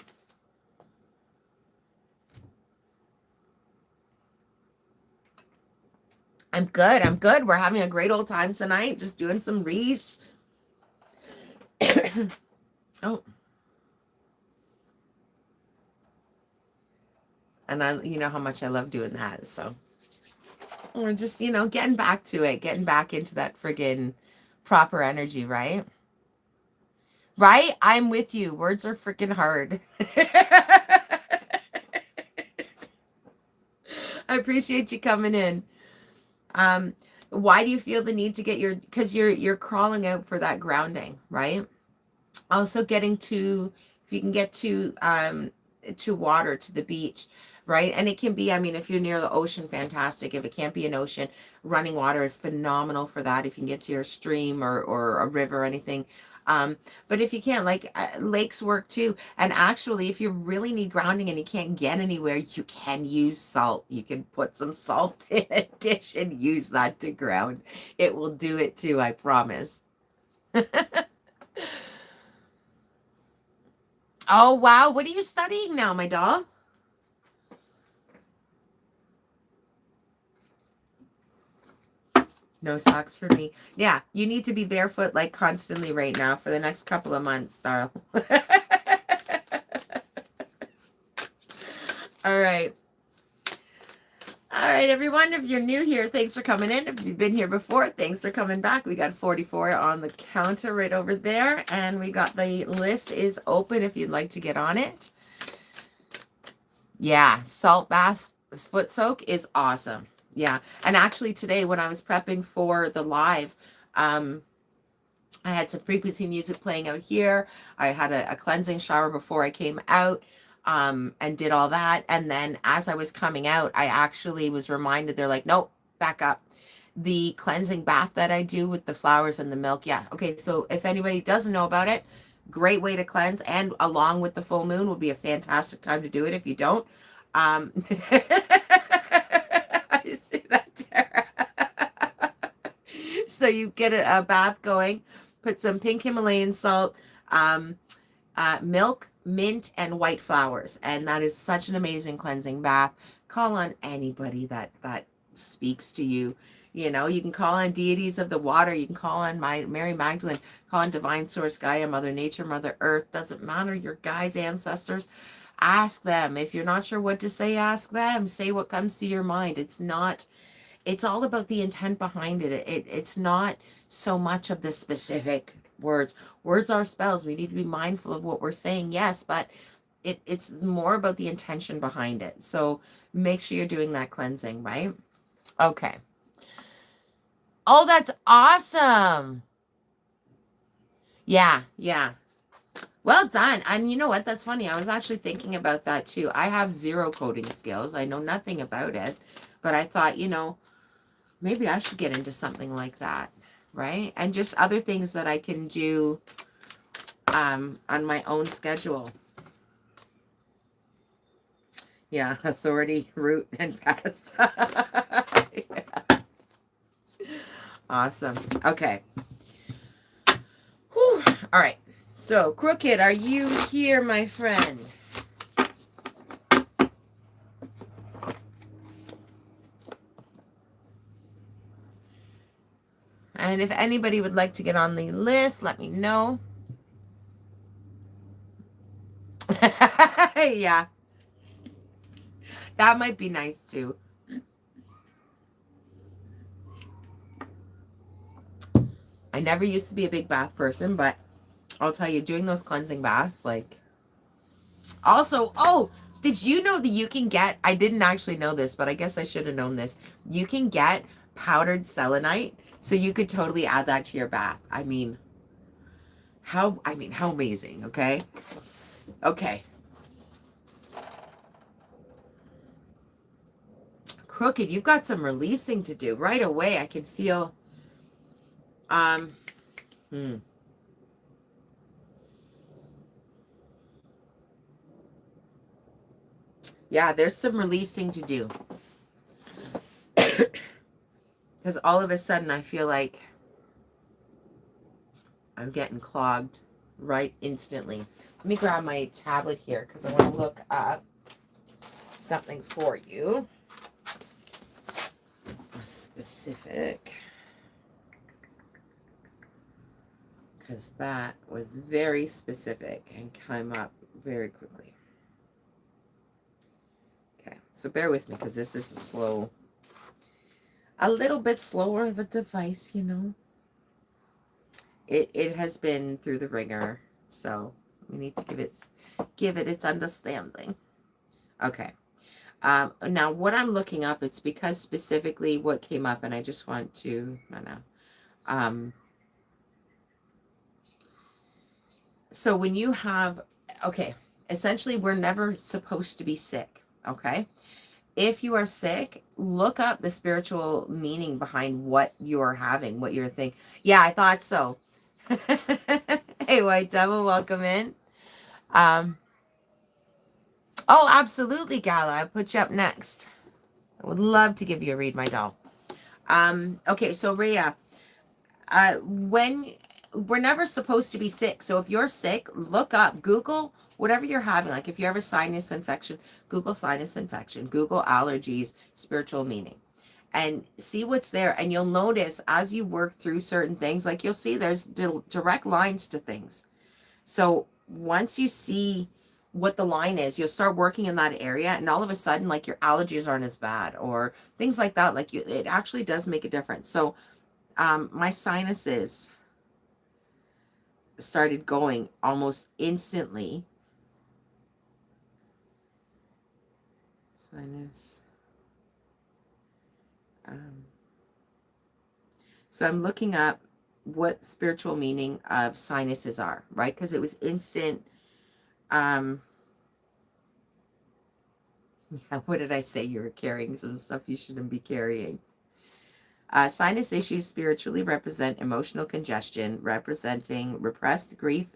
I'm good. I'm good. We're having a great old time tonight, just doing some reads. Oh. And you know how much I love doing that, so we're just, getting back to it, getting back into that friggin' proper energy, right? Right? I'm with you. Words are freaking hard. I appreciate you coming in. Why do you feel the need to get because you're crawling out for that grounding, right? Also getting to, if you can get to water, to the beach, right? And it can be, I mean, if you're near the ocean, fantastic. If it can't be an ocean, running water is phenomenal for that. If you can get to your stream or a river or anything. But if you can't, like, lakes work too. And actually, if you really need grounding and you can't get anywhere, you can use salt. You can put some salt in a dish and use that to ground. It will do it too, I promise. Oh, wow. What are you studying now, my doll? No socks for me. Yeah, you need to be barefoot like constantly right now for the next couple of months, darling. All right. All right, everyone. If you're new here, thanks for coming in. If you've been here before, thanks for coming back. We got 44 on the counter right over there. And we got the list is open if you'd like to get on it. Yeah, salt bath, foot soak is awesome. Yeah. And actually today when I was prepping for the live, I had some frequency music playing out here. I had a cleansing shower before I came out, and did all that. And then as I was coming out, I actually was reminded, they're like, nope, back up. The cleansing bath that I do with the flowers and the milk. Yeah. Okay. So if anybody doesn't know about it, great way to cleanse, and along with the full moon would be a fantastic time to do it if you don't. I see that, Tara. So you get a bath going, put some pink Himalayan salt, milk, mint, and white flowers. And that is such an amazing cleansing bath. Call on anybody that speaks to you. You know, you can call on deities of the water. You can call on Mary Magdalene, call on Divine Source, Gaia, Mother Nature, Mother Earth. Doesn't matter, your guides, ancestors. Ask them. If you're not sure what to say, ask them. Say what comes to your mind. It's all about the intent behind it. It's not so much of the specific words. Words are spells. We need to be mindful of what we're saying, yes, but it's more about the intention behind it. So make sure you're doing that cleansing, right? Okay. Oh, that's awesome. Yeah. Well done. And you know what? That's funny. I was actually thinking about that too. I have zero coding skills. I know nothing about it, but I thought, maybe I should get into something like that, right? And just other things that I can do on my own schedule. Yeah, authority, root, and past. Yeah. Awesome. Okay. Whew. All right. So, Crooked, are you here, my friend? And if anybody would like to get on the list, let me know. Yeah. That might be nice too. I never used to be a big bath person, but I'll tell you, doing those cleansing baths, like... Also, oh, did you know that you can get... I didn't actually know this, but I guess I should have known this. You can get powdered selenite, so you could totally add that to your bath. I mean, how amazing, okay? Okay. Crooked, you've got some releasing to do. Right away, I can feel... Yeah, there's some releasing to do. Because all of a sudden I feel like I'm getting clogged right instantly. Let me grab my tablet here because I want to look up something for you. Specific. Because that was very specific and came up very quickly. Okay, so bear with me because this is a little bit slower of a device, It has been through the ringer, so we need to give it its understanding. Okay. Now what I'm looking up, it's because specifically what came up, and I just want to so when you have, okay, essentially we're never supposed to be sick, okay? If you are sick, look up the spiritual meaning behind what you're having, what you're thinking. Yeah, I thought so. Hey, White Devil, welcome in. Oh, absolutely, Gala. I'll put you up next. I would love to give you a read, my doll. Okay, so Rhea, when we're never supposed to be sick. So if you're sick, look up, Google whatever you're having. Like if you have a sinus infection, Google sinus infection, Google allergies, spiritual meaning. and see what's there. And you'll notice as you work through certain things, like you'll see there's direct lines to things. So once you see what the line is, you'll start working in that area, and all of a sudden, like, your allergies aren't as bad or things like that. Like, it actually does make a difference. So my sinuses started going almost instantly. Sinus. So I'm looking up what spiritual meaning of sinuses are, right? Because it was instant. Yeah, what did I say? You were carrying some stuff you shouldn't be carrying. Sinus issues spiritually represent emotional congestion, representing repressed grief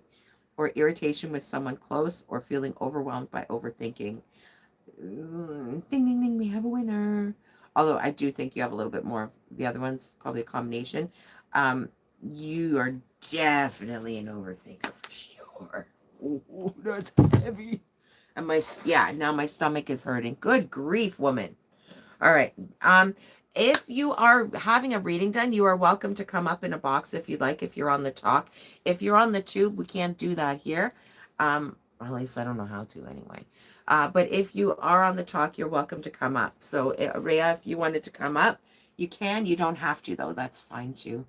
or irritation with someone close, or feeling overwhelmed by overthinking. Ding, ding, ding, we have a winner. Although I do think you have a little bit more of the other ones, probably a combination. You are definitely an overthinker for sure. Ooh, that's heavy. And now my stomach is hurting. Good grief, woman. All right. If you are having a reading done, you are welcome to come up in a box if you'd like, if you're on the talk. If you're on the tube, we can't do that here. At least I don't know how to anyway. But if you are on the talk, you're welcome to come up. So, Rhea, if you wanted to come up, you can. You don't have to, though. That's fine, too.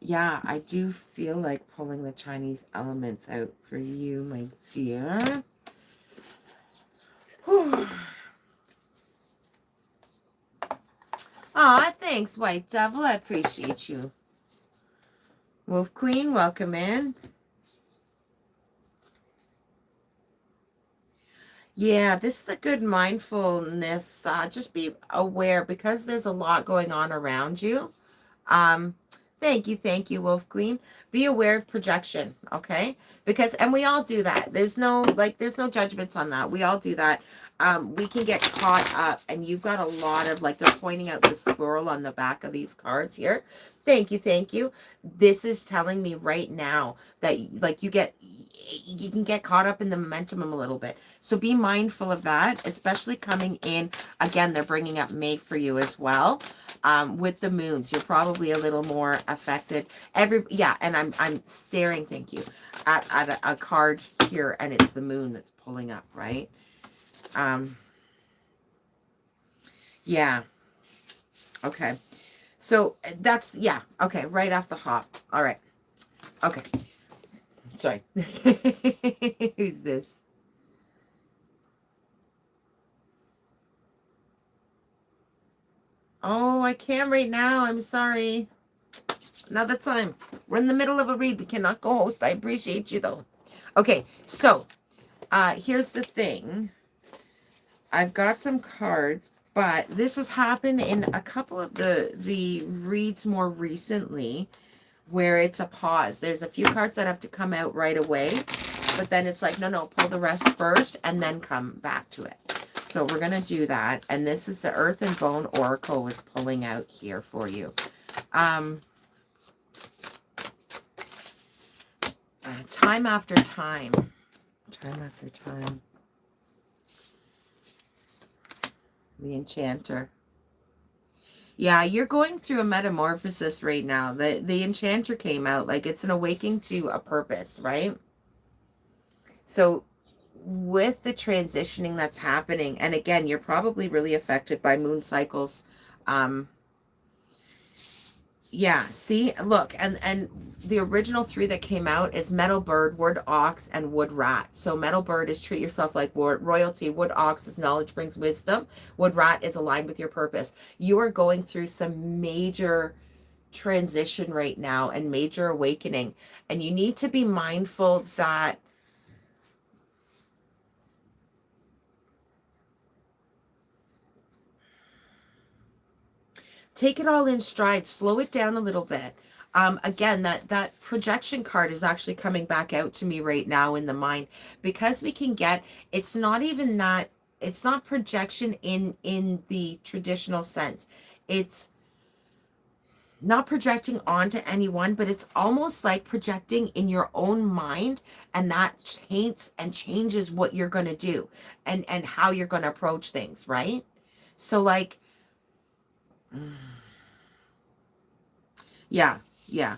Yeah, I do feel like pulling the Chinese elements out for you, my dear. Whew. Aw, thanks, White Devil. I appreciate you. Wolf Queen, welcome in. Yeah, this is a good mindfulness. Just be aware, because there's a lot going on around you. Thank you, Wolf Queen. Be aware of projection, okay? Because, and we all do that. There's no judgments on that. We all do that. We can get caught up, and you've got a lot of, like, they're pointing out the squirrel on the back of these cards here. Thank you. This is telling me right now that, like, you can get caught up in the momentum a little bit. So be mindful of that, especially coming in. Again, they're bringing up May for you as well. With the moons, you're probably a little more affected. And I'm staring, thank you, at a card here, and it's the moon that's pulling up, right? Yeah. Okay. So that's, yeah. Okay. Right off the hop. All right. Okay. Sorry. Who's this? Oh, I can't right now. I'm sorry. Another time. We're in the middle of a read. We cannot go host. I appreciate you, though. Okay. So, here's the thing. I've got some cards, but this has happened in a couple of the reads more recently, where it's a pause. There's a few cards that have to come out right away, but then it's like, no, pull the rest first and then come back to it. So we're going to do that. And this is the Earth and Bone Oracle was pulling out here for you. Time after time. Time after time. The Enchanter. Yeah, you're going through a metamorphosis right now. The Enchanter came out. Like, it's an awakening to a purpose, right? So with the transitioning that's happening, and again, you're probably really affected by moon cycles. Yeah, see, look, and the original three that came out is Metal Bird, Wood Ox, and Wood Rat. So Metal Bird is treat yourself like royalty. Wood Ox is knowledge brings wisdom. Wood Rat is aligned with your purpose. You are going through some major transition right now and major awakening. And you need to be mindful that take it all in stride, slow it down a little bit. Again, that projection card is actually coming back out to me right now in the mind, because we can get, it's not even that, it's not projection in the traditional sense. It's not projecting onto anyone, but it's almost like projecting in your own mind, and that changes what you're going to do and how you're going to approach things, right? So like, yeah, yeah.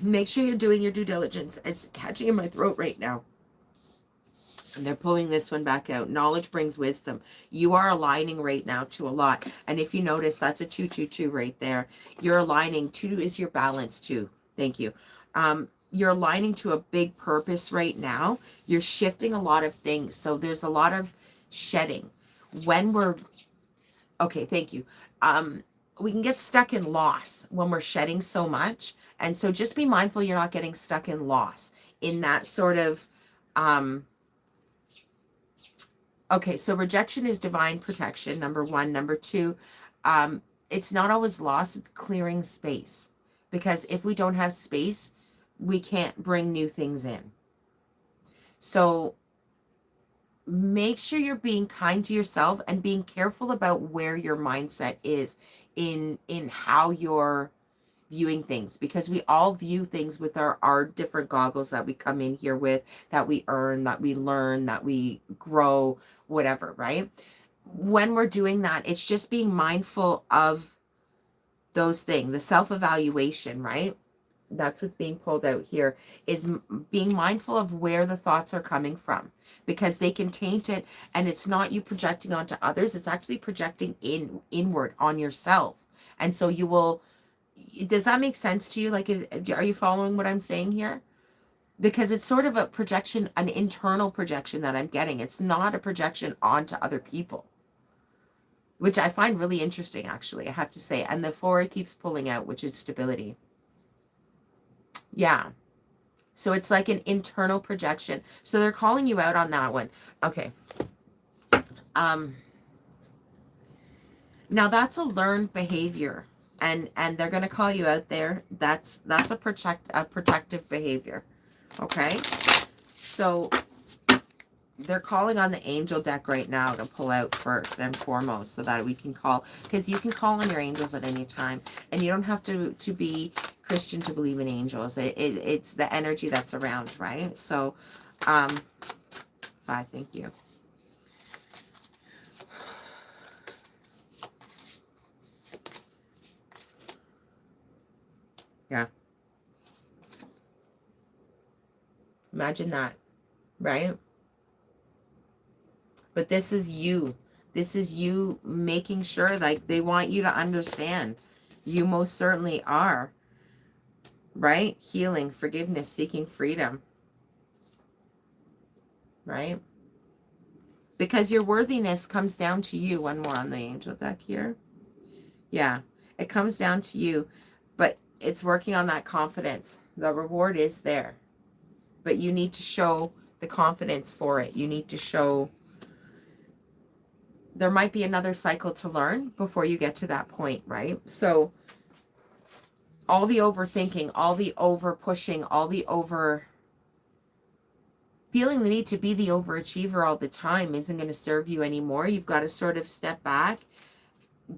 Make sure you're doing your due diligence. It's catching in my throat right now. And they're pulling this one back out. Knowledge brings wisdom. You are aligning right now to a lot. And if you notice, that's a 222 right there. You're aligning. 2 is your balance too. Thank you. You're aligning to a big purpose right now. You're shifting a lot of things. So there's a lot of shedding. When we're, okay, thank you. We can get stuck in loss when we're shedding so much. And so just be mindful you're not getting stuck in loss in that sort of, okay, so rejection is divine protection, number 1. Number 2, it's not always loss, it's clearing space. Because if we don't have space, we can't bring new things in. So make sure you're being kind to yourself and being careful about where your mindset is in how you're viewing things, because we all view things with our different goggles that we come in here with, that we earn, that we learn, that we grow, whatever, right? When we're doing that, it's just being mindful of those things, the self-evaluation, right? That's what's being pulled out here, is being mindful of where the thoughts are coming from, because they can taint it, and it's not you projecting onto others, it's actually projecting inward on yourself. And so you will, does that make sense to you? Like, are you following what I'm saying here? Because it's sort of a projection, an internal projection that I'm getting. It's not a projection onto other people, which I find really interesting, actually, I have to say. And the 4 keeps pulling out, which is stability. Yeah. So it's like an internal projection. So they're calling you out on that one. Okay. Now that's a learned behavior, and they're going to call you out there. That's a protective behavior. Okay. So they're calling on the angel deck right now to pull out first and foremost, so that we can call, because you can call on your angels at any time, and you don't have to be Christian to believe in angels. It's the energy that's around, right? So 5, thank you. Yeah. Imagine that, right? But this is you. This is you making sure, like, they want you to understand. You most certainly are. Right? Healing, forgiveness, seeking freedom. Right? Because your worthiness comes down to you. One more on the angel deck here. Yeah. It comes down to you. But it's working on that confidence. The reward is there. But you need to show the confidence for it. You need to show... There might be another cycle to learn before you get to that point, right? So all the overthinking, all the over pushing, all the over feeling the need to be the overachiever all the time isn't going to serve you anymore. You've got to sort of step back,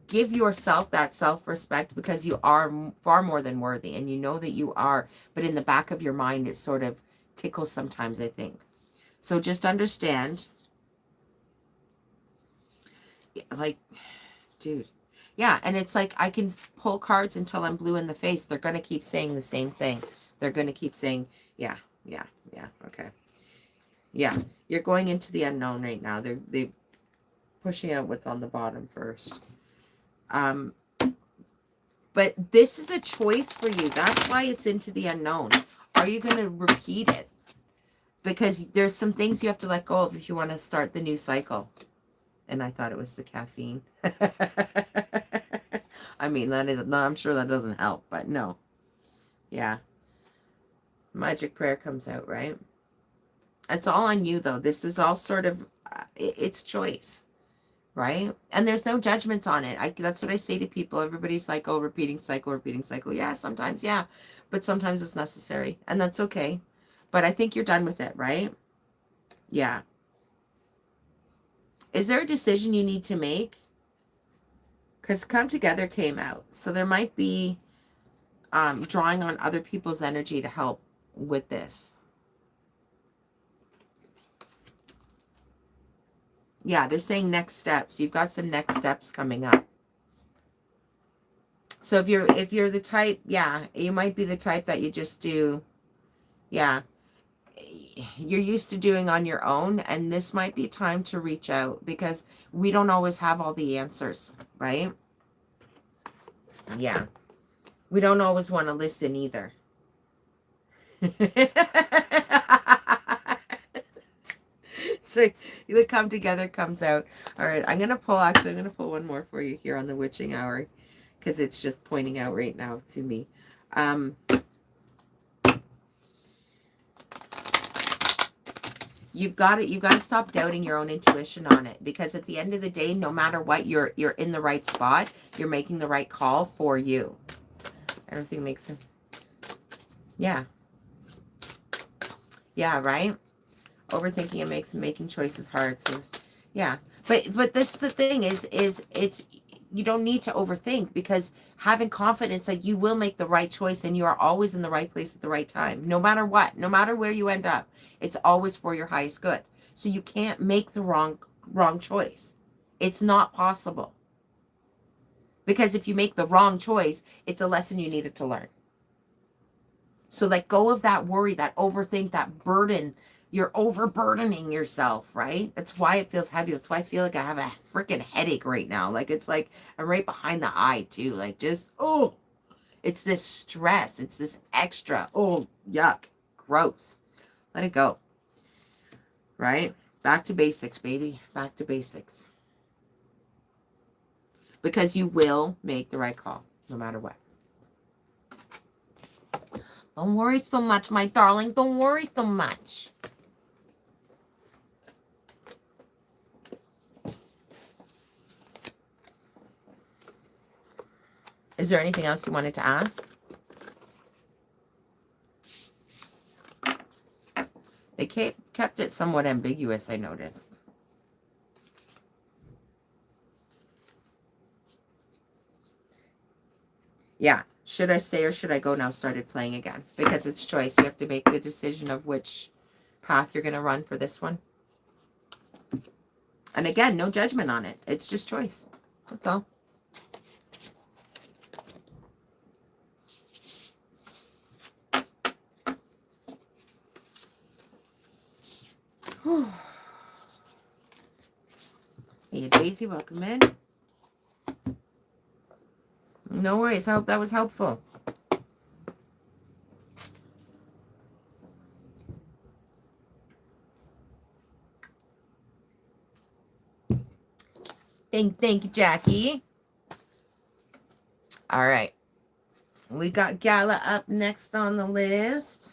give yourself that self-respect, because you are far more than worthy, and you know that you are, but in the back of your mind it sort of tickles sometimes, I think. So just understand, like, dude. Yeah, and it's like I can pull cards until I'm blue in the face. They're going to keep saying the same thing. They're going to keep saying, yeah, okay. Yeah, you're going into the unknown right now. They're pushing out what's on the bottom first. But this is a choice for you. That's why it's into the unknown. Are you going to repeat it? Because there's some things you have to let go of if you want to start the new cycle. And I thought it was the caffeine. I mean, that is, no, I'm sure that doesn't help, but no. Yeah. Magic prayer comes out, right? It's all on you, though. This is all sort of, it's choice, right? And there's no judgment on it. That's what I say to people. Everybody's like, oh, repeating cycle. Yeah, sometimes, yeah. But sometimes it's necessary, and that's okay. But I think you're done with it, right? Yeah. Is there a decision you need to make? Because Come Together came out. So there might be drawing on other people's energy to help with this. Yeah, they're saying next steps. You've got some next steps coming up. So if you're the type, yeah, you might be the type that you just do, yeah, you're used to doing on your own, and this might be time to reach out because we don't always have all the answers, right? Yeah. We don't always want to listen either. So the come together comes out. All right, I'm going to pull, actually, I'm going to pull one more for you here on the witching hour because it's just pointing out right now to me. You've got to stop doubting your own intuition on it, because at the end of the day, no matter what, you're in the right spot. You're making the right call for you. Everything makes sense. Yeah. Yeah, right? Overthinking it makes making choices hard. So yeah. But this the thing is it's, you don't need to overthink, because having confidence that you will make the right choice and you are always in the right place at the right time, no matter what, no matter where you end up, it's always for your highest good. So you can't make the wrong choice. It's not possible. Because if you make the wrong choice, it's a lesson you needed to learn. So let go of that worry, that overthink, that burden. You're overburdening yourself, right? That's why it feels heavy. That's why I feel like I have a freaking headache right now. Like, it's like I'm right behind the eye too. Like, just, oh, it's this stress. It's this extra. Oh, yuck. Gross. Let it go. Right? Back to basics, baby. Back to basics. Because you will make the right call, no matter what. Don't worry so much, my darling. Don't worry so much. Is there anything else you wanted to ask? They kept it somewhat ambiguous, I noticed. Yeah. Should I stay or should I go now? Started playing again. Because it's choice. You have to make the decision of which path you're going to run for this one. And again, no judgment on it. It's just choice. That's all. Hey, Daisy, welcome in. No worries. I hope that was helpful. Thank you, Jackie. All right. We got Gala up next on the list.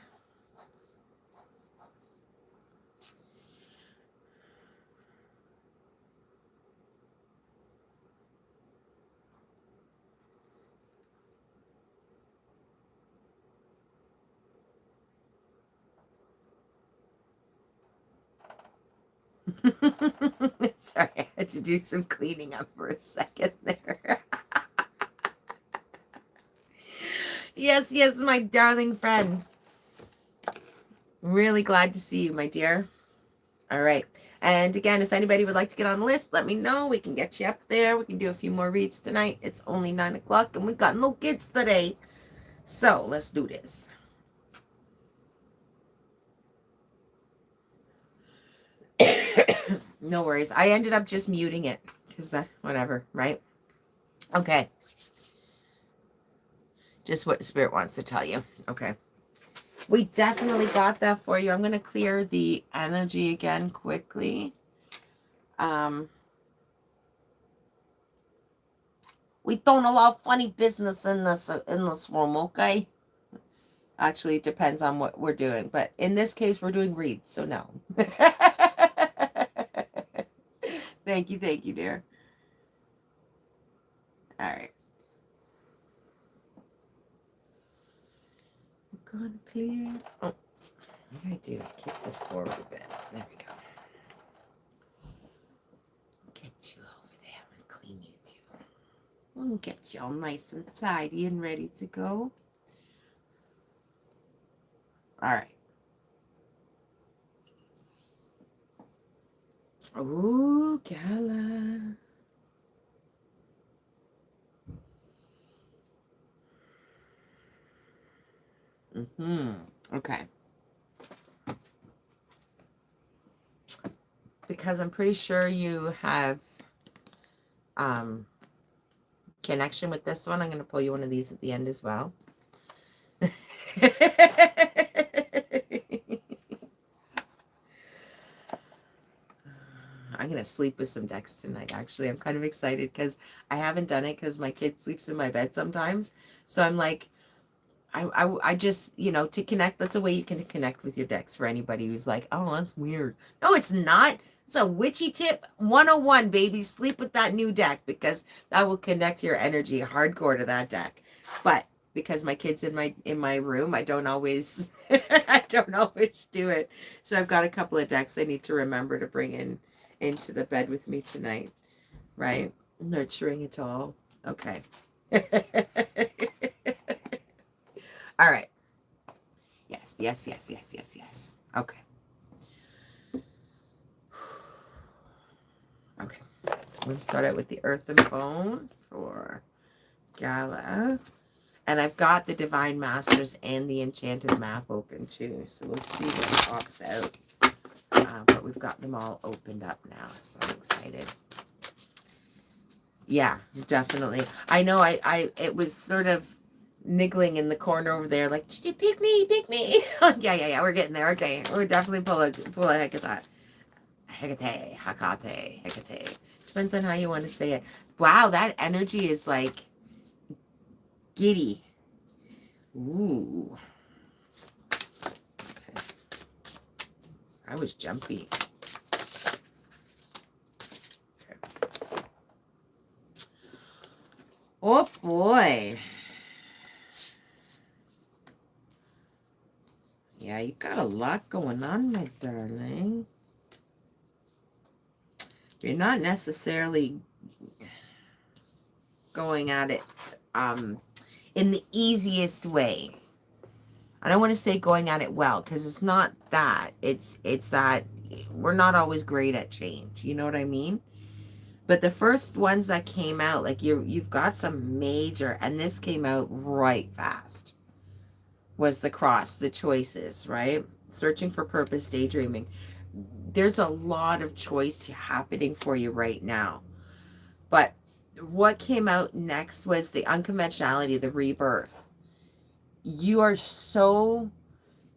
Sorry, I had to do some cleaning up for a second there. Yes, my darling friend. Really glad to see you, my dear. All right. And again, if anybody would like to get on the list, let me know. We can get you up there. We can do a few more reads tonight. It's only 9 o'clock and we've got no kids today. So let's do this. No worries. I ended up just muting it because whatever, right? Okay. Just what Spirit wants to tell you. Okay. We definitely got that for you. I'm going to clear the energy again quickly. We don't allow funny business in this room, okay? Actually, it depends on what we're doing. But in this case, we're doing reads, so no. Thank you, dear. All right. I'm going to clear. Oh, what do I do? Kick this forward a bit. There we go. Get you over there and clean you too. We'll get you all nice and tidy and ready to go. All right. Ooh, Gala. Okay. Because I'm pretty sure you have connection with this one. I'm going to pull you one of these at the end as well. I'm going to sleep with some decks tonight, actually. I'm kind of excited because I haven't done it because my kid sleeps in my bed sometimes. So I'm like, I just, you know, to connect, that's a way you can connect with your decks for anybody who's like, oh, that's weird. No, it's not. It's a witchy tip 101, baby. Sleep with that new deck because that will connect your energy hardcore to that deck. But because my kid's in my room, I don't always I don't always do it. So I've got a couple of decks I need to remember to bring into the bed with me tonight. Right? Nurturing it all. Okay. All right. Yes, yes, yes, yes, yes, yes. Okay. Okay. I'm going to start out with the Earth and Bone for Gala. And I've got the Divine Masters and the Enchanted Map open too. So we'll see what pops out. But we've got them all opened up now. So I'm excited. Yeah, definitely. I know it was sort of niggling in the corner over there, like, pick me, pick me. yeah, we're getting there. Okay, we're definitely pull a heck of that. Hecate, Hakate, Hecate. Depends on how you want to say it. Wow, that energy is like giddy. Ooh. Okay. I was jumpy. Okay. Oh boy. Yeah, you got a lot going on, my darling. You're not necessarily going at it in the easiest way. I don't want to say going at it well, because it's not that. It's that we're not always great at change. You know what I mean? But the first ones that came out, like you've got some major, and this came out right fast, was the cross, the choices, right? Searching for purpose, daydreaming. There's a lot of choice happening for you right now. But what came out next was the unconventionality, the rebirth. You are so,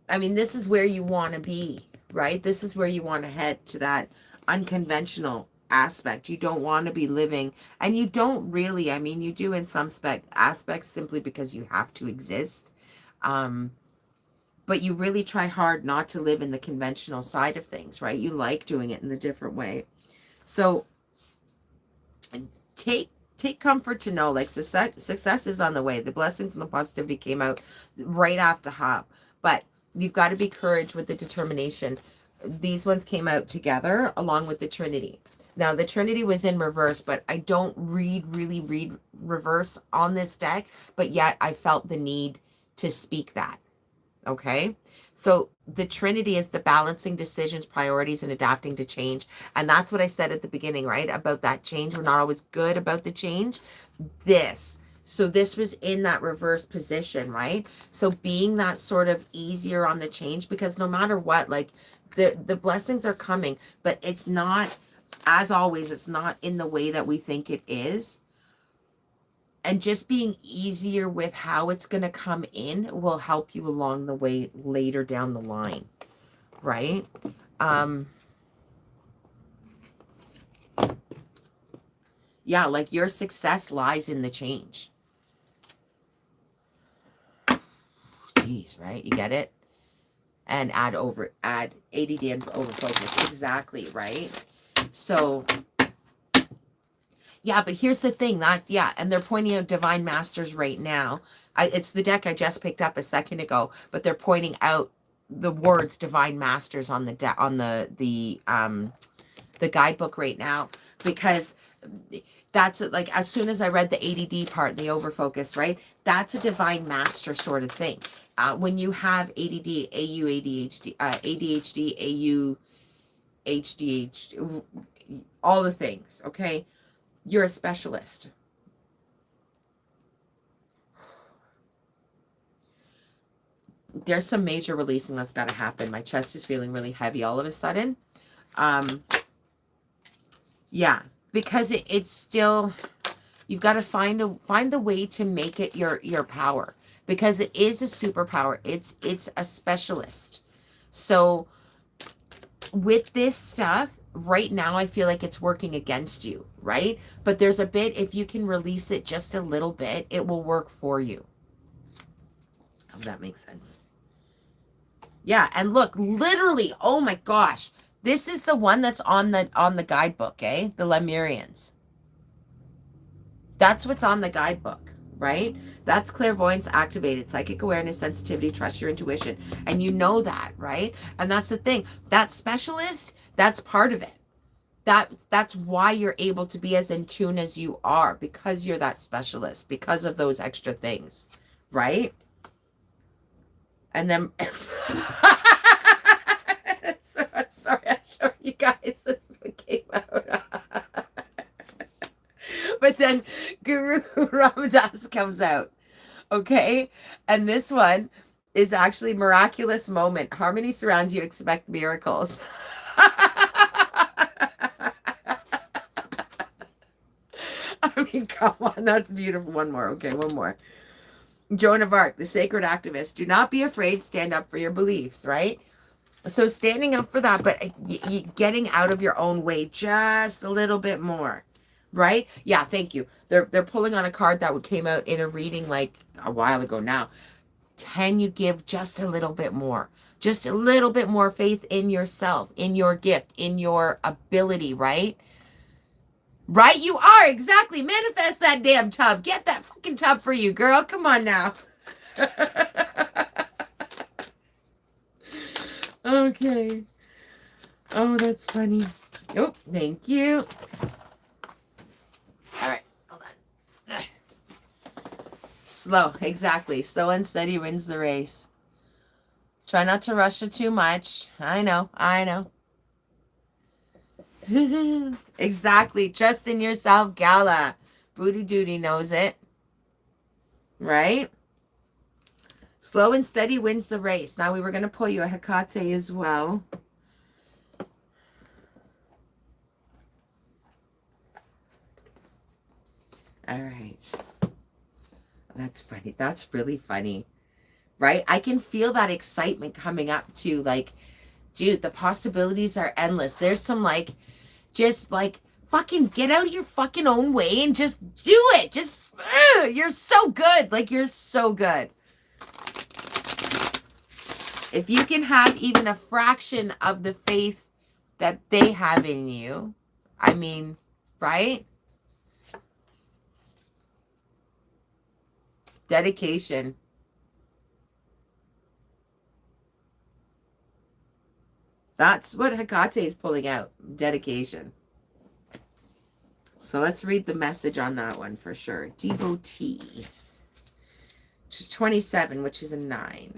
I mean, this is where you want to be, right? This is where you want to head, to that unconventional aspect. You don't want to be living, and you don't really, I mean, you do in some aspects simply because you have to exist. But you really try hard not to live in the conventional side of things, right? You like doing it in the different way. So take comfort to know, like, success is on the way. The blessings and the positivity came out right off the hop. But you've got to be courage with the determination. These ones came out together along with the Trinity. Now, the Trinity was in reverse, but I don't really read reverse on this deck, but yet I felt the need to speak that. Okay, so the Trinity is the balancing decisions, priorities, and adapting to change. And that's what I said at the beginning, right? About that change. We're not always good about the change. So this was in that reverse position, right? So being that sort of easier on the change, because no matter what, like the blessings are coming, but it's not, as always, it's not in the way that we think it is. And just being easier with how it's going to come in will help you along the way later down the line, right? Yeah, like your success lies in the change. Jeez, right? You get it? And add ADD and over focus. Exactly, right? So yeah, but here's the thing. And they're pointing out Divine Masters right now. It's the deck I just picked up a second ago, but they're pointing out the words Divine Masters on the guidebook right now, because that's like, as soon as I read the ADD part, the overfocus, right? That's a Divine Master sort of thing. When you have ADD, AU, ADHD, ADHD, AU, HDHD, all the things, okay? You're a specialist. There's some major releasing that's got to happen. My chest is feeling really heavy all of a sudden. Yeah, because it's still, you've got to find the way to make it your power, because it is a superpower. It's a specialist. So with this stuff right now, I feel like it's working against you, right? But there's a bit, if you can release it just a little bit, it will work for you. If that makes sense. Yeah, and look, literally, oh my gosh, this is the one that's on the guidebook, eh? The Lemurians. That's what's on the guidebook, right? That's clairvoyance activated, psychic awareness, sensitivity, trust your intuition. And you know that, right? And that's the thing. That specialist, that's part of it. That's why you're able to be as in tune as you are, because you're that specialist, because of those extra things, right? And then sorry, I'm showing you guys this one came out. But then Guru Ramadas comes out, okay? And this one is actually miraculous moment. Harmony surrounds you, expect miracles. I mean, come on, that's beautiful. One more, okay, one more. Joan of Arc, the sacred activist. Do not be afraid, stand up for your beliefs, right? So standing up for that, but getting out of your own way just a little bit more, right? Yeah, thank you. They're pulling on a card that came out in a reading like a while ago now. Can you give just a little bit more? Just a little bit more faith in yourself, in your gift, in your ability, right? Right, you are, exactly. Manifest that damn tub. Get that fucking tub for you, girl. Come on now. Okay. Oh, that's funny. Oh, thank you. All right, hold on. Slow, exactly. Slow and steady wins the race. Try not to rush it too much. I know. Exactly. Trust in yourself, Gala. Booty Duty knows it. Right? Slow and steady wins the race. Now we were going to pull you a Hecate as well. All right. That's funny. That's really funny. Right? I can feel that excitement coming up too. Like, dude, the possibilities are endless. There's some like, just like, fucking get out of your fucking own way and just do it. Just, you're so good. Like, you're so good. If you can have even a fraction of the faith that they have in you, I mean, right? Dedication. That's what Hecate is pulling out. Dedication. So let's read the message on that one for sure. Devotee. 27, which is a 9.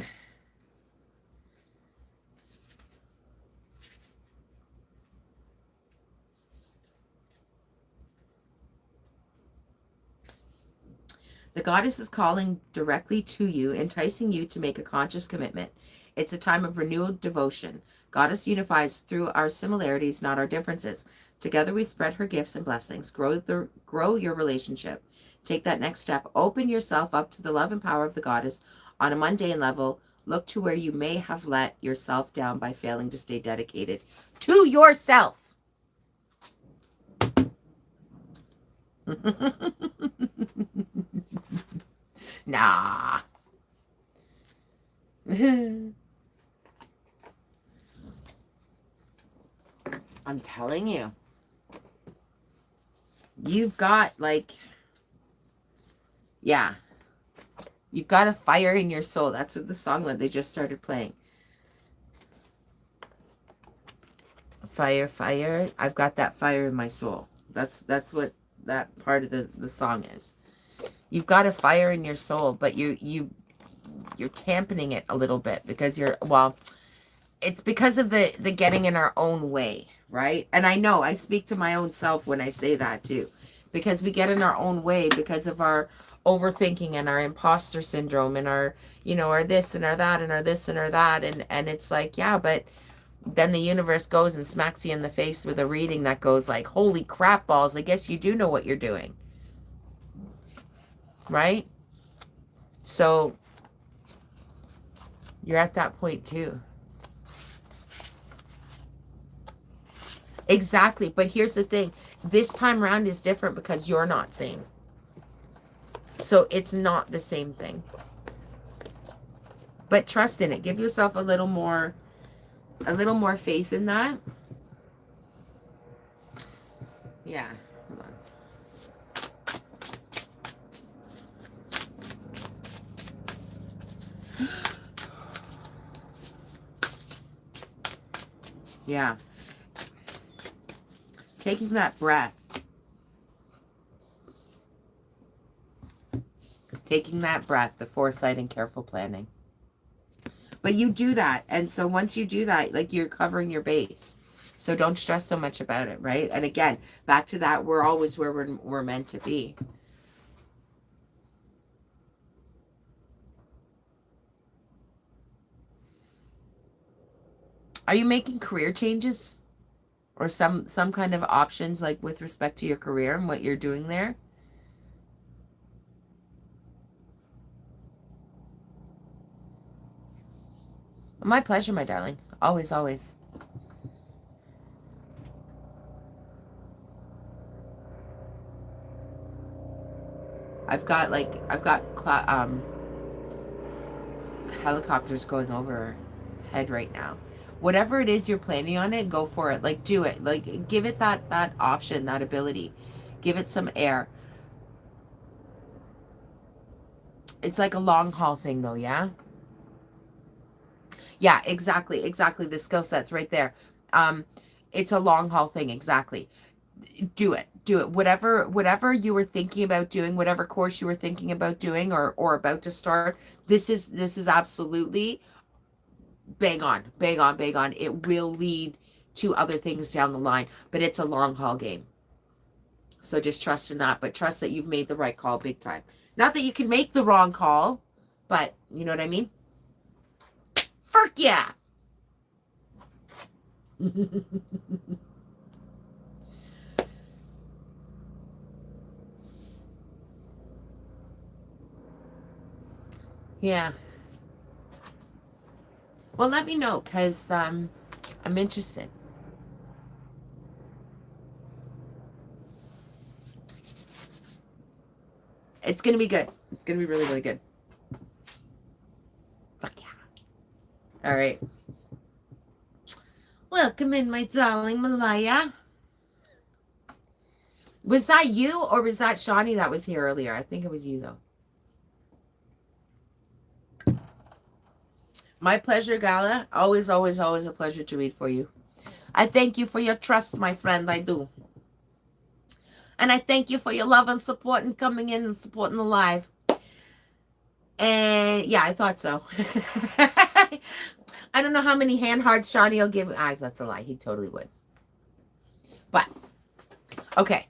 The goddess is calling directly to you, enticing you to make a conscious commitment. It's a time of renewed devotion. Goddess unifies through our similarities, not our differences. Together we spread her gifts and blessings. Grow your relationship. Take that next step. Open yourself up to the love and power of the goddess on a mundane level. Look to where you may have let yourself down by failing to stay dedicated to yourself. Nah. I'm telling you. You've got like, yeah. You've got a fire in your soul. That's what the song that they just started playing. Fire, fire. I've got that fire in my soul. That's what that part of the song is. You've got a fire in your soul, but you're tamping it a little bit because you're, well, it's because of the getting in our own way, right? And I know I speak to my own self when I say that too, because we get in our own way because of our overthinking and our imposter syndrome and our, you know, our this and our that and our this and our that. And it's like, yeah, but then the universe goes and smacks you in the face with a reading that goes like, holy crap balls, I guess you do know what you're doing. Right? So you're at that point too. Exactly. But here's the thing. This time around is different because you're not sane. So it's not the same thing. But trust in it. Give yourself a little more faith in that. Yeah. Hold on. Yeah. Taking that breath. Taking that breath, the foresight and careful planning. But you do that. And so once you do that, like, you're covering your base. So don't stress so much about it, right? And again, back to that, we're always where we're meant to be. Are you making career changes? Or some kind of options, like with respect to your career and what you're doing there? My pleasure, my darling. Always, always. I've got helicopters going overhead right now. Whatever it is you're planning on it, go for it. Like, do it. Like, give it that option, that ability. Give it some air. It's like a long haul thing though, yeah? Yeah, exactly. Exactly. The skill set's right there. Um, it's a long haul thing, exactly. Do it. Do it. Whatever you were thinking about doing, whatever course you were thinking about doing or about to start, this is absolutely bang on, bang on, bang on. It will lead to other things down the line, but it's a long haul game. So just trust in that, but trust that you've made the right call big time. Not that you can make the wrong call, but you know what I mean? Frick yeah. Yeah. Well, let me know, because I'm interested. It's going to be good. It's going to be really, really good. Fuck yeah. All right. Welcome in, my darling Malaya. Was that you, or was that Shawnee that was here earlier? I think it was you, though. My pleasure, Gala. Always, always, always a pleasure to read for you. I thank you for your trust, my friend. I do. And I thank you for your love and support and coming in and supporting the live. And yeah, I thought so. I don't know how many hand hearts Shawnee will give. That's a lie. He totally would. But, okay.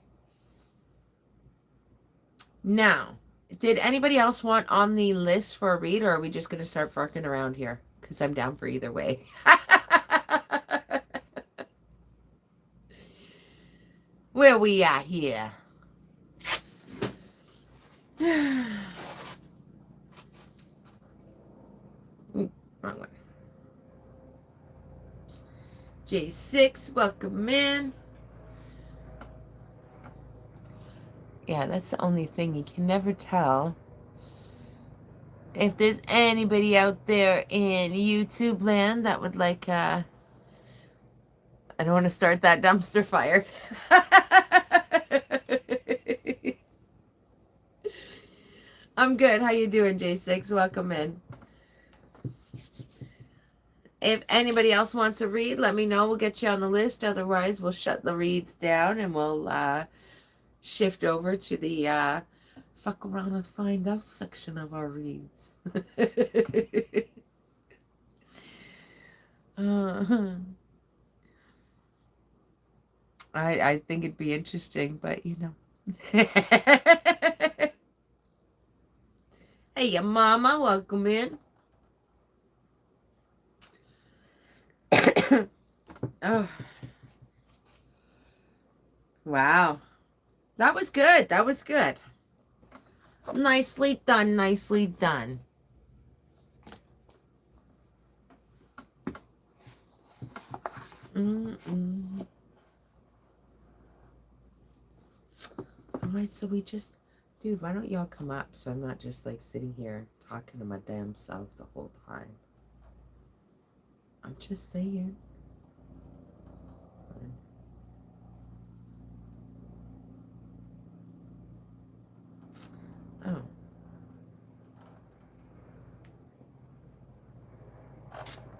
Now, did anybody else want on the list for a read, or are we just going to start farking around here? Because I'm down for either way. Where we at here? Wrong one. J6, welcome in. Yeah, that's the only thing. You can never tell if there's anybody out there in YouTube land that would like, I don't want to start that dumpster fire. I'm good. How you doing, J6? Welcome in. If anybody else wants to read, let me know. We'll get you on the list. Otherwise, we'll shut the reads down and we'll shift over to the fuck around and find out section of our reads. I think it'd be interesting, but you know. Hey, your mama, welcome in. Oh, wow. That was good. That was good. Nicely done. Nicely done. Mm-mm. All right, so we just... Dude, why don't y'all come up so I'm not just like sitting here talking to my damn self the whole time. I'm just saying. Oh.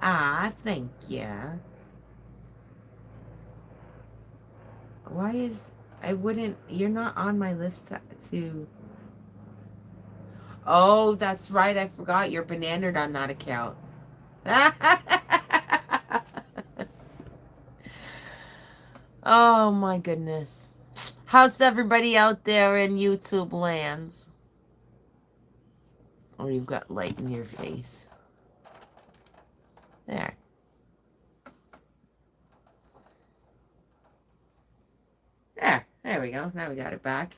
Ah, thank you. Why is... I wouldn't... You're not on my list to... Oh, that's right. I forgot you're bananaed on that account. Oh, my goodness. How's everybody out there in YouTube lands? Oh, you've got light in your face. There. There we go. Now we got it back.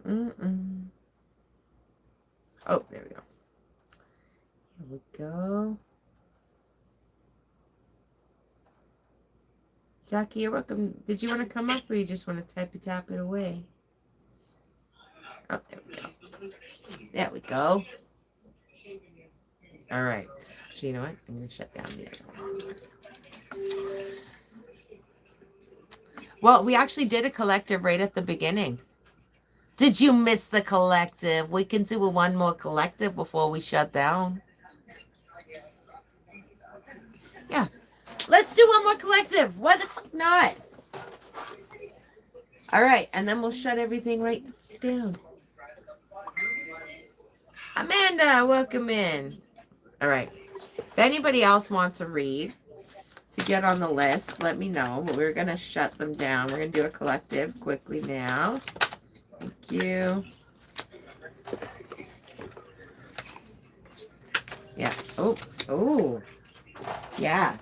Mm-mm. Oh, there we go. Here we go. Jackie, you're welcome. Did you want to come up or you just want to tap it away? Oh, there we go. There we go. All right. So you know what? I'm going to shut down the other one. Well, we actually did a collective right at the beginning. Did you miss the collective? We can do one more collective before we shut down. Yeah. Let's do one more collective. Why the fuck not? All right. And then we'll shut everything right down. Amanda, welcome in. All right. If anybody else wants a read to get on the list, let me know. But we're going to shut them down. We're going to do a collective quickly now. Thank you. Yeah. Oh. Yeah.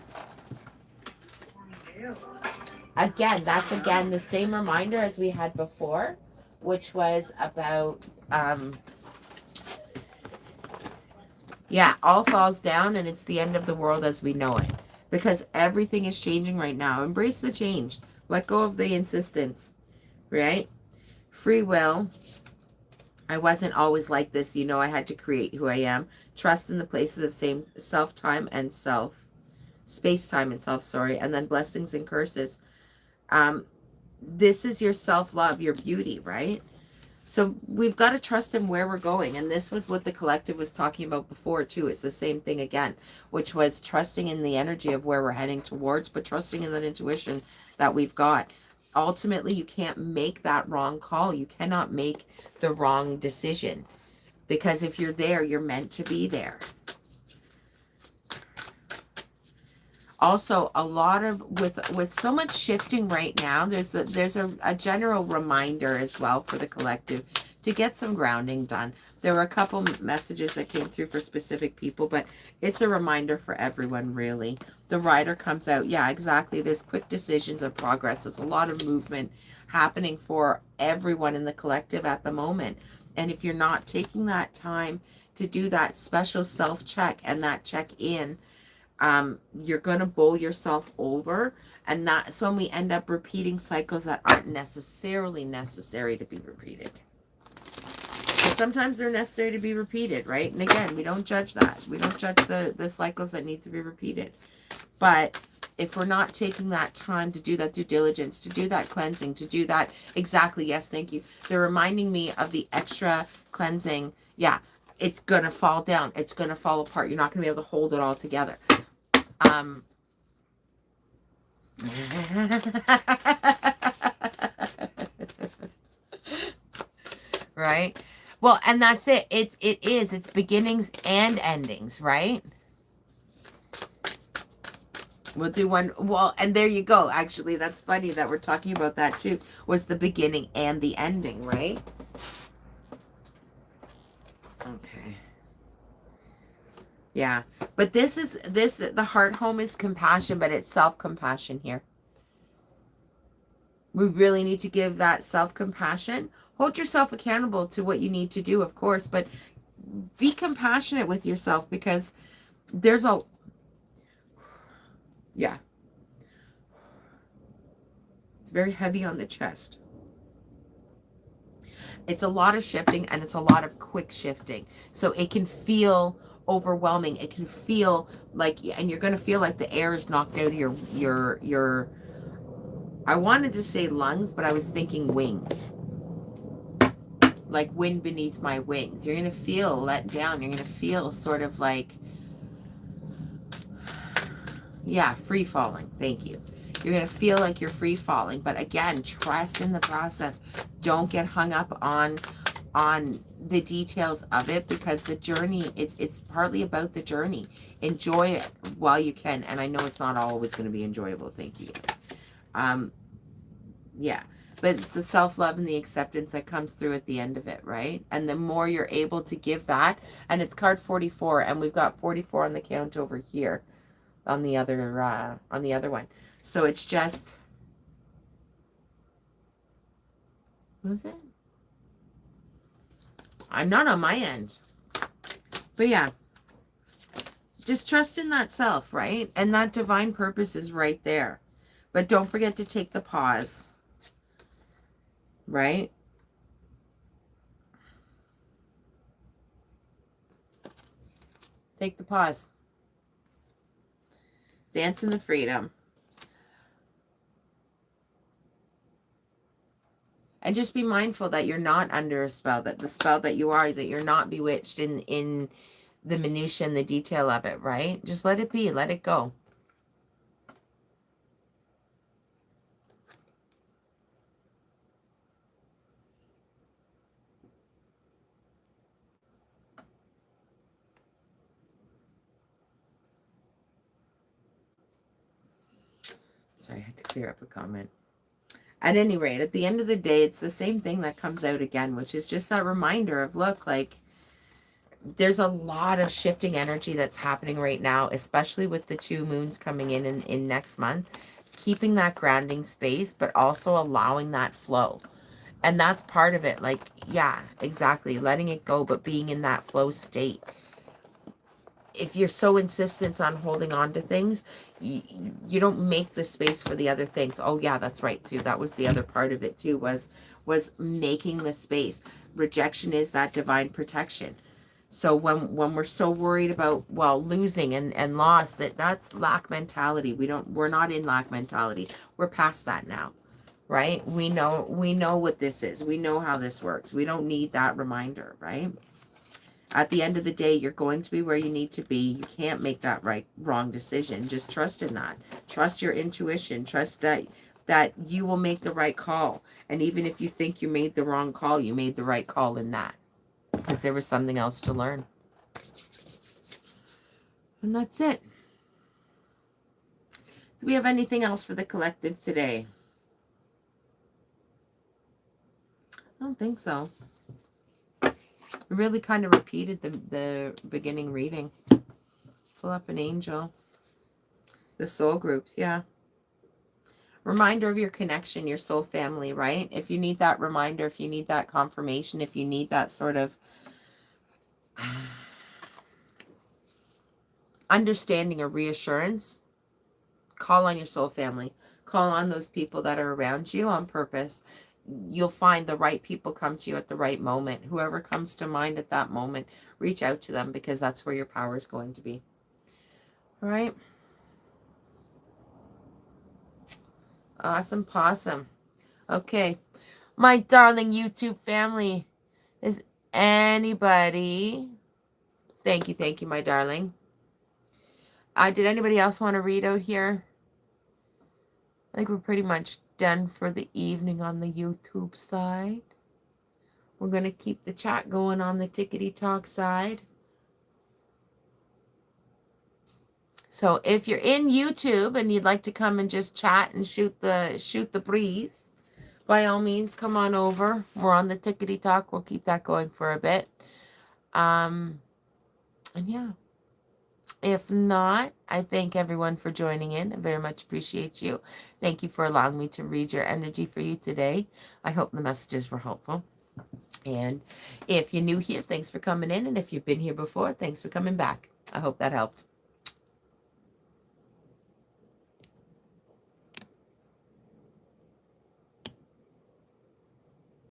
Again, that's again the same reminder as we had before, which was about, yeah, all falls down and it's the end of the world as we know it. Because everything is changing right now. Embrace the change. Let go of the insistence, right? Free will. I wasn't always like this. You know, I had to create who I am. Trust in the places of same self-time and self. Space-time and self, sorry. And then blessings and curses. This is your self-love, your beauty, right? So we've got to trust in where we're going. And this was what the collective was talking about before, too. It's the same thing again, which was trusting in the energy of where we're heading towards, but trusting in that intuition that we've got. Ultimately, you can't make that wrong call. You cannot make the wrong decision. Because if you're there, you're meant to be there. Also, a lot of, with so much shifting right now, there's a general reminder as well for the collective to get some grounding done. There were a couple messages that came through for specific people, but it's a reminder for everyone, really. The rider comes out. Yeah, exactly. There's quick decisions and progress. There's a lot of movement happening for everyone in the collective at the moment. And if you're not taking that time to do that special self-check and that check-in, you're going to bowl yourself over, and that's when we end up repeating cycles that aren't necessarily necessary to be repeated. But sometimes they're necessary to be repeated, right? And again, we don't judge that. We don't judge the cycles that need to be repeated. But if we're not taking that time to do that due diligence, to do that cleansing, to do that, exactly, yes, thank you. They're reminding me of the extra cleansing. Yeah, it's going to fall down. It's going to fall apart. You're not going to be able to hold it all together. Right? Well, and that's it. It's beginnings and endings, right? We'll do one. Well, and there you go. Actually, that's funny that we're talking about that too. Was the beginning and the ending, right? Okay. Yeah. But the heart home is compassion, but it's self-compassion here. We really need to give that self-compassion. Hold yourself accountable to what you need to do, of course, but be compassionate with yourself, because there's a, yeah, it's very heavy on the chest. It's a lot of shifting, and it's a lot of quick shifting. So it can feel overwhelming. It can feel like, and you're going to feel like the air is knocked out of your, I wanted to say lungs, but I was thinking wings. Like wind beneath my wings. You're going to feel let down. You're going to feel sort of like, yeah, free falling. Thank you. You're going to feel like you're free falling. But again, trust in the process. Don't get hung up on the details of it, because the journey, it's partly about the journey. Enjoy it while you can. And I know it's not always going to be enjoyable. Thank you, guys. Yeah. But it's the self-love and the acceptance that comes through at the end of it, right? And the more you're able to give that, and it's card 44, and we've got 44 on the count over here on the other one. So it's just, what was it? I'm not on my end. But yeah, just trust in that self, right? And that divine purpose is right there. But don't forget to take the pause, right? Take the pause. Dance in the freedom. And just be mindful that you're not under a spell, that the spell that you are, that you're not bewitched in the minutiae and the detail of it, right? Just let it be. Let it go. Sorry, I had to clear up a comment. At any rate, at the end of the day, it's the same thing that comes out again, which is just that reminder of, look, like, there's a lot of shifting energy that's happening right now, especially with the 2 moons coming in next month. Keeping that grounding space, but also allowing that flow. And that's part of it. Like, yeah, exactly. Letting it go, but being in that flow state. If you're so insistent on holding on to things, you don't make the space for the other things. Oh yeah, that's right too. That was the other part of it too, was making the space. Rejection is that divine protection. So when we're so worried about, well, losing and loss, that's lack mentality. We're not in lack mentality. We're past that now, right? We know what this is. We know how this works. We don't need that reminder, right? At the end of the day, you're going to be where you need to be. You can't make that wrong decision. Just trust in that. Trust your intuition. Trust that you will make the right call. And even if you think you made the wrong call, you made the right call in that, because there was something else to learn. And that's it. Do we have anything else for the collective today? I don't think so. I really kind of repeated the beginning reading. Pull up an angel. The soul groups, yeah. Reminder of your connection, your soul family, right? If you need that reminder, if you need that confirmation, if you need that sort of understanding or reassurance, call on your soul family. Call on those people that are around you on purpose. You'll find the right people come to you at the right moment. Whoever comes to mind at that moment, reach out to them, because that's where your power is going to be. All right? Awesome possum. Okay. My darling YouTube family, is anybody... Thank you, my darling. Did anybody else want to read out here? I think we're pretty much done for the evening on the YouTube side. We're going to keep the chat going on the Tickety Talk side. So if you're in YouTube and you'd like to come and just chat and shoot the breeze, by all means, come on over. We're on the Tickety Talk. We'll keep that going for a bit. And yeah, if not, I thank everyone for joining in. I very much appreciate you. Thank you for allowing me to read your energy for you today. I hope the messages were helpful. And if you're new here, thanks for coming in. And if you've been here before, thanks for coming back. I hope that helped.